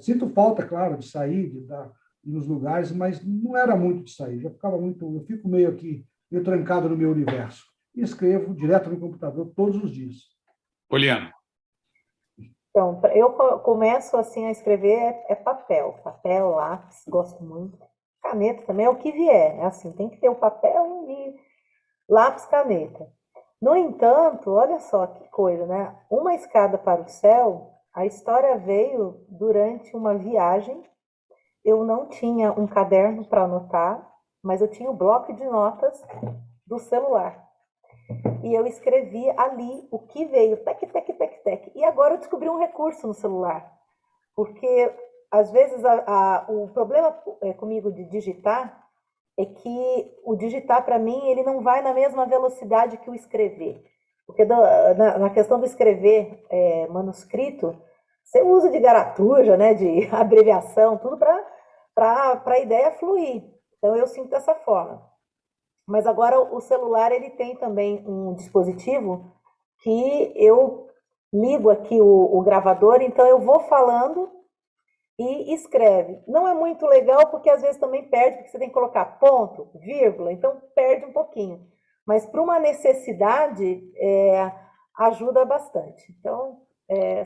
sinto falta, claro, de sair, de ir nos lugares, mas não era muito de sair. Já ficava muito, eu fico meio trancado no meu universo. E escrevo direto no computador todos os dias. Poliana. Então, eu começo assim a escrever papel, lápis, gosto muito. Caneta também é o que vier, é assim, tem que ter o papel e lápis, caneta. No entanto, olha só que coisa, né? Uma Escada para o Céu, a história veio durante uma viagem. Eu não tinha um caderno para anotar, mas eu tinha o bloco de notas do celular. E eu escrevi ali o que veio, tec, tec, tec, tec. E agora eu descobri um recurso no celular, porque às vezes o problema comigo de digitar é que o digitar, para mim, ele não vai na mesma velocidade que o escrever. Porque na questão do escrever manuscrito, você usa de garatuja, né, de abreviação, tudo para a ideia fluir. Então, eu sinto dessa forma. Mas agora o celular ele tem também um dispositivo que eu ligo aqui o gravador, então eu vou falando e escreve. Não é muito legal porque às vezes também perde, porque você tem que colocar ponto, vírgula, então perde um pouquinho. Mas para uma necessidade ajuda bastante. Então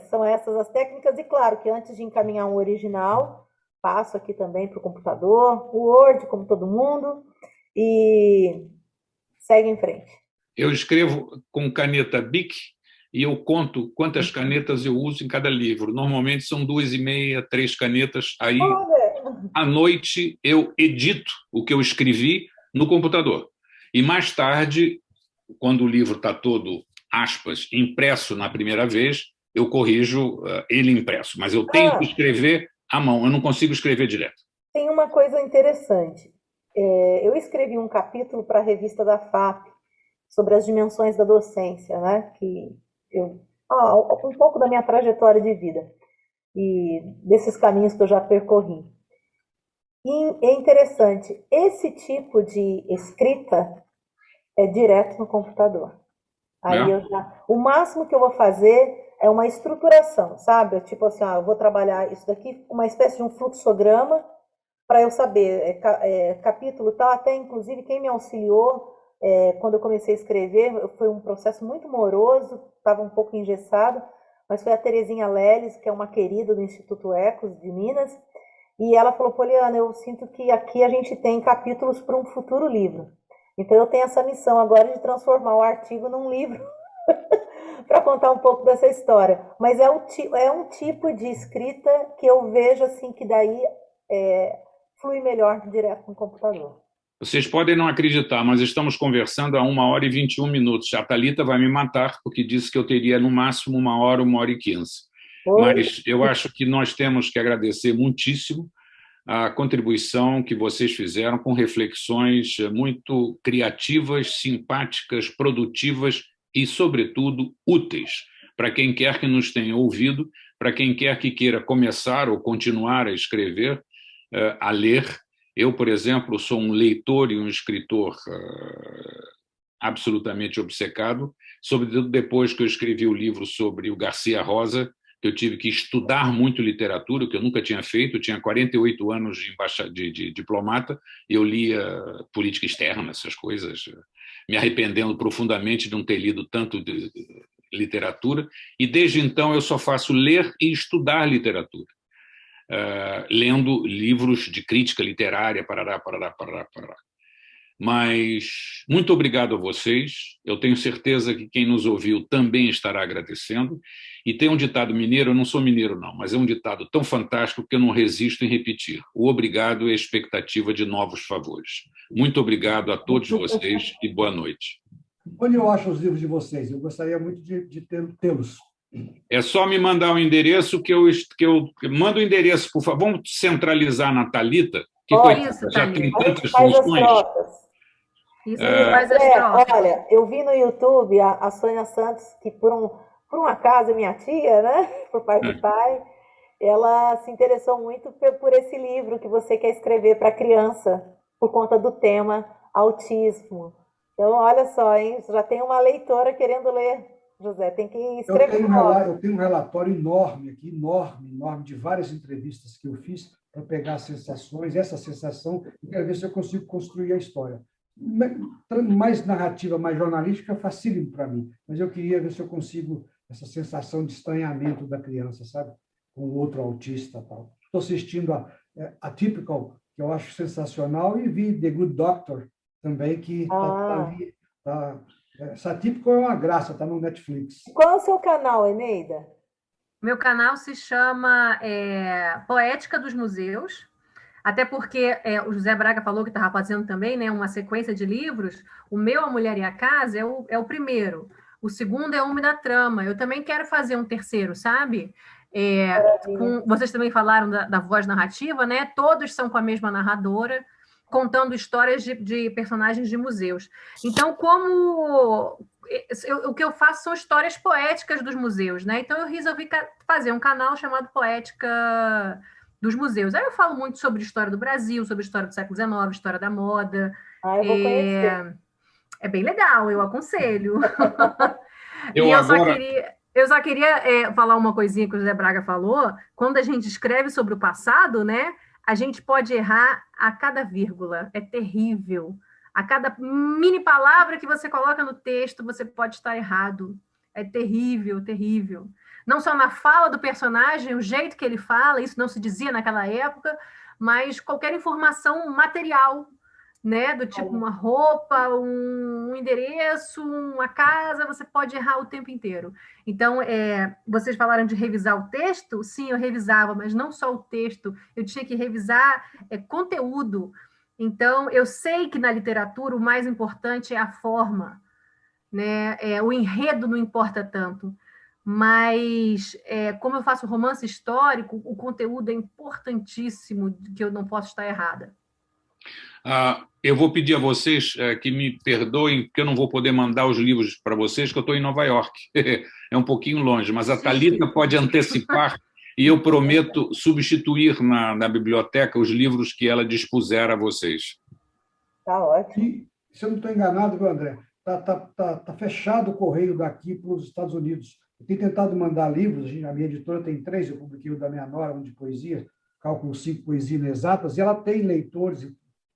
são essas as técnicas e claro que antes de encaminhar um original, passo aqui também para o computador, o Word, como todo mundo, e segue em frente. Eu escrevo com caneta Bic e eu conto quantas canetas eu uso em cada livro. Normalmente são 2,5, 3 canetas. Aí, à noite, eu edito o que eu escrevi no computador. E mais tarde, quando o livro está todo, aspas, impresso na primeira vez, eu corrijo ele impresso. Mas eu tenho que escrever à mão, eu não consigo escrever direto. Tem uma coisa interessante. Eu escrevi um capítulo para a revista da FAP sobre as dimensões da docência, né? Um pouco da minha trajetória de vida e desses caminhos que eu já percorri. E é interessante, esse tipo de escrita é direto no computador. Aí o máximo que eu vou fazer é uma estruturação, sabe? Tipo assim, eu vou trabalhar isso daqui, uma espécie de um fluxograma, para eu saber, capítulo tal, até inclusive quem me auxiliou quando eu comecei a escrever, foi um processo muito moroso, estava um pouco engessado, mas foi a Terezinha Leles, que é uma querida do Instituto Ecos de Minas, e ela falou, Poliana, eu sinto que aqui a gente tem capítulos para um futuro livro. Então eu tenho essa missão agora de transformar o artigo num livro para contar um pouco dessa história. Mas é um tipo de escrita que eu vejo assim que daí flui melhor direto no computador. Vocês podem não acreditar, mas estamos conversando há 1h21. A Thalita vai me matar porque disse que eu teria no máximo 1h, 1h15. Mas eu acho que nós temos que agradecer muitíssimo a contribuição que vocês fizeram com reflexões muito criativas, simpáticas, produtivas e, sobretudo, úteis para quem quer que nos tenha ouvido, para quem quer que queira começar ou continuar a escrever, a ler. Eu, por exemplo, sou um leitor e um escritor absolutamente obcecado, sobretudo depois que eu escrevi o livro sobre o Garcia Rosa, que eu tive que estudar muito literatura, que eu nunca tinha feito. Eu tinha 48 anos de diplomata, e eu lia política externa, essas coisas, me arrependendo profundamente de não ter lido tanto de literatura, e desde então eu só faço ler e estudar literatura. Lendo livros de crítica literária, parará. Mas muito obrigado a vocês. Eu tenho certeza que quem nos ouviu também estará agradecendo. E tem um ditado mineiro, eu não sou mineiro não, mas é um ditado tão fantástico que eu não resisto em repetir. O obrigado é a expectativa de novos favores. Muito obrigado a todos vocês e boa noite. Onde eu acho os livros de vocês? Eu gostaria muito de tê-los. É só me mandar o endereço que eu mando o endereço, por favor. Vamos centralizar na Thalita, que Isso, já tem Thalita. tantas funções. Isso, a gente faz as trocas. Olha, eu vi no YouTube a Sônia Santos, que por um acaso é minha tia, né? Por parte de pai, ela se interessou muito por esse livro que você quer escrever para criança, por conta do tema autismo. Então, olha só, hein? Já tem uma leitora querendo ler, José, tem que escrever. Eu tenho um relatório enorme aqui, enorme, de várias entrevistas que eu fiz para pegar as sensações, essa sensação, e quero ver se eu consigo construir a história. Mais narrativa, mais jornalística, facílimo para mim, mas eu queria ver se eu consigo essa sensação de estranhamento da criança, sabe? Com o outro autista e tal. Estou assistindo a Typical, que eu acho sensacional, e vi The Good Doctor também, que está ali. Essa Typical é uma graça, está no Netflix. Qual é o seu canal, Eneida? Meu canal se chama Poética dos Museus, até porque o José Braga falou que estava fazendo também, né, uma sequência de livros. O meu, A Mulher e a Casa, é o primeiro. O segundo é Homem da Trama. Eu também quero fazer um terceiro, sabe? Vocês também falaram da voz narrativa, né? Todos são com a mesma narradora, contando histórias de personagens de museus. Então, o que eu faço são histórias poéticas dos museus, né? Então, eu resolvi fazer um canal chamado Poética dos Museus. Aí eu falo muito sobre história do Brasil, sobre história do século XIX, história da moda. Eu vou conhecer. É bem legal, eu aconselho. Eu só queria falar uma coisinha que o José Braga falou. Quando a gente escreve sobre o passado, né, a gente pode errar a cada vírgula. É terrível. A cada mini palavra que você coloca no texto, você pode estar errado. É terrível, terrível. Não só na fala do personagem, o jeito que ele fala, isso não se dizia naquela época, mas qualquer informação material, né? Do tipo uma roupa, um endereço, uma casa, você pode errar o tempo inteiro. Então, vocês falaram de revisar o texto? Sim, eu revisava, mas não só o texto, eu tinha que revisar conteúdo. Então, eu sei que na literatura o mais importante é a forma, né? O enredo não importa tanto. Mas, como eu faço romance histórico, o conteúdo é importantíssimo, que eu não posso estar errada. Eu vou pedir a vocês que me perdoem, porque eu não vou poder mandar os livros para vocês, que eu estou em Nova York. É um pouquinho longe, mas a Thalita pode antecipar e eu prometo substituir na biblioteca os livros que ela dispuser a vocês. Tá ótimo. E, se eu não estou enganado, viu, André? Tá fechado o correio daqui para os Estados Unidos. Eu tenho tentado mandar livros, a minha editora tem 3, eu publiquei o da minha nora, um de poesia, Cálculo 5, Poesia Inexatas, e ela tem leitores,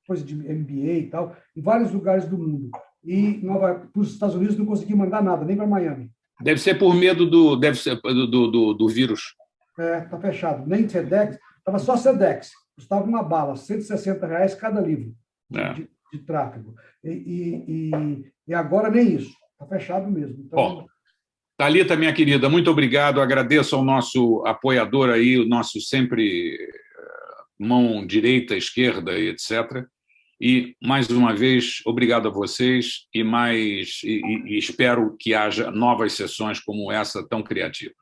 coisa de MBA e tal, em vários lugares do mundo. E para os Estados Unidos não consegui mandar nada, nem para Miami. Deve ser por medo do vírus. Está fechado. Nem SEDEX, estava só SEDEX, custava uma bala, R$160 cada livro de tráfego. E agora nem isso, está fechado mesmo. Então... Thalita, minha querida, muito obrigado. Agradeço ao nosso apoiador aí, o nosso sempre mão direita, esquerda, etc. E, mais uma vez, obrigado a vocês e espero que haja novas sessões como essa tão criativa.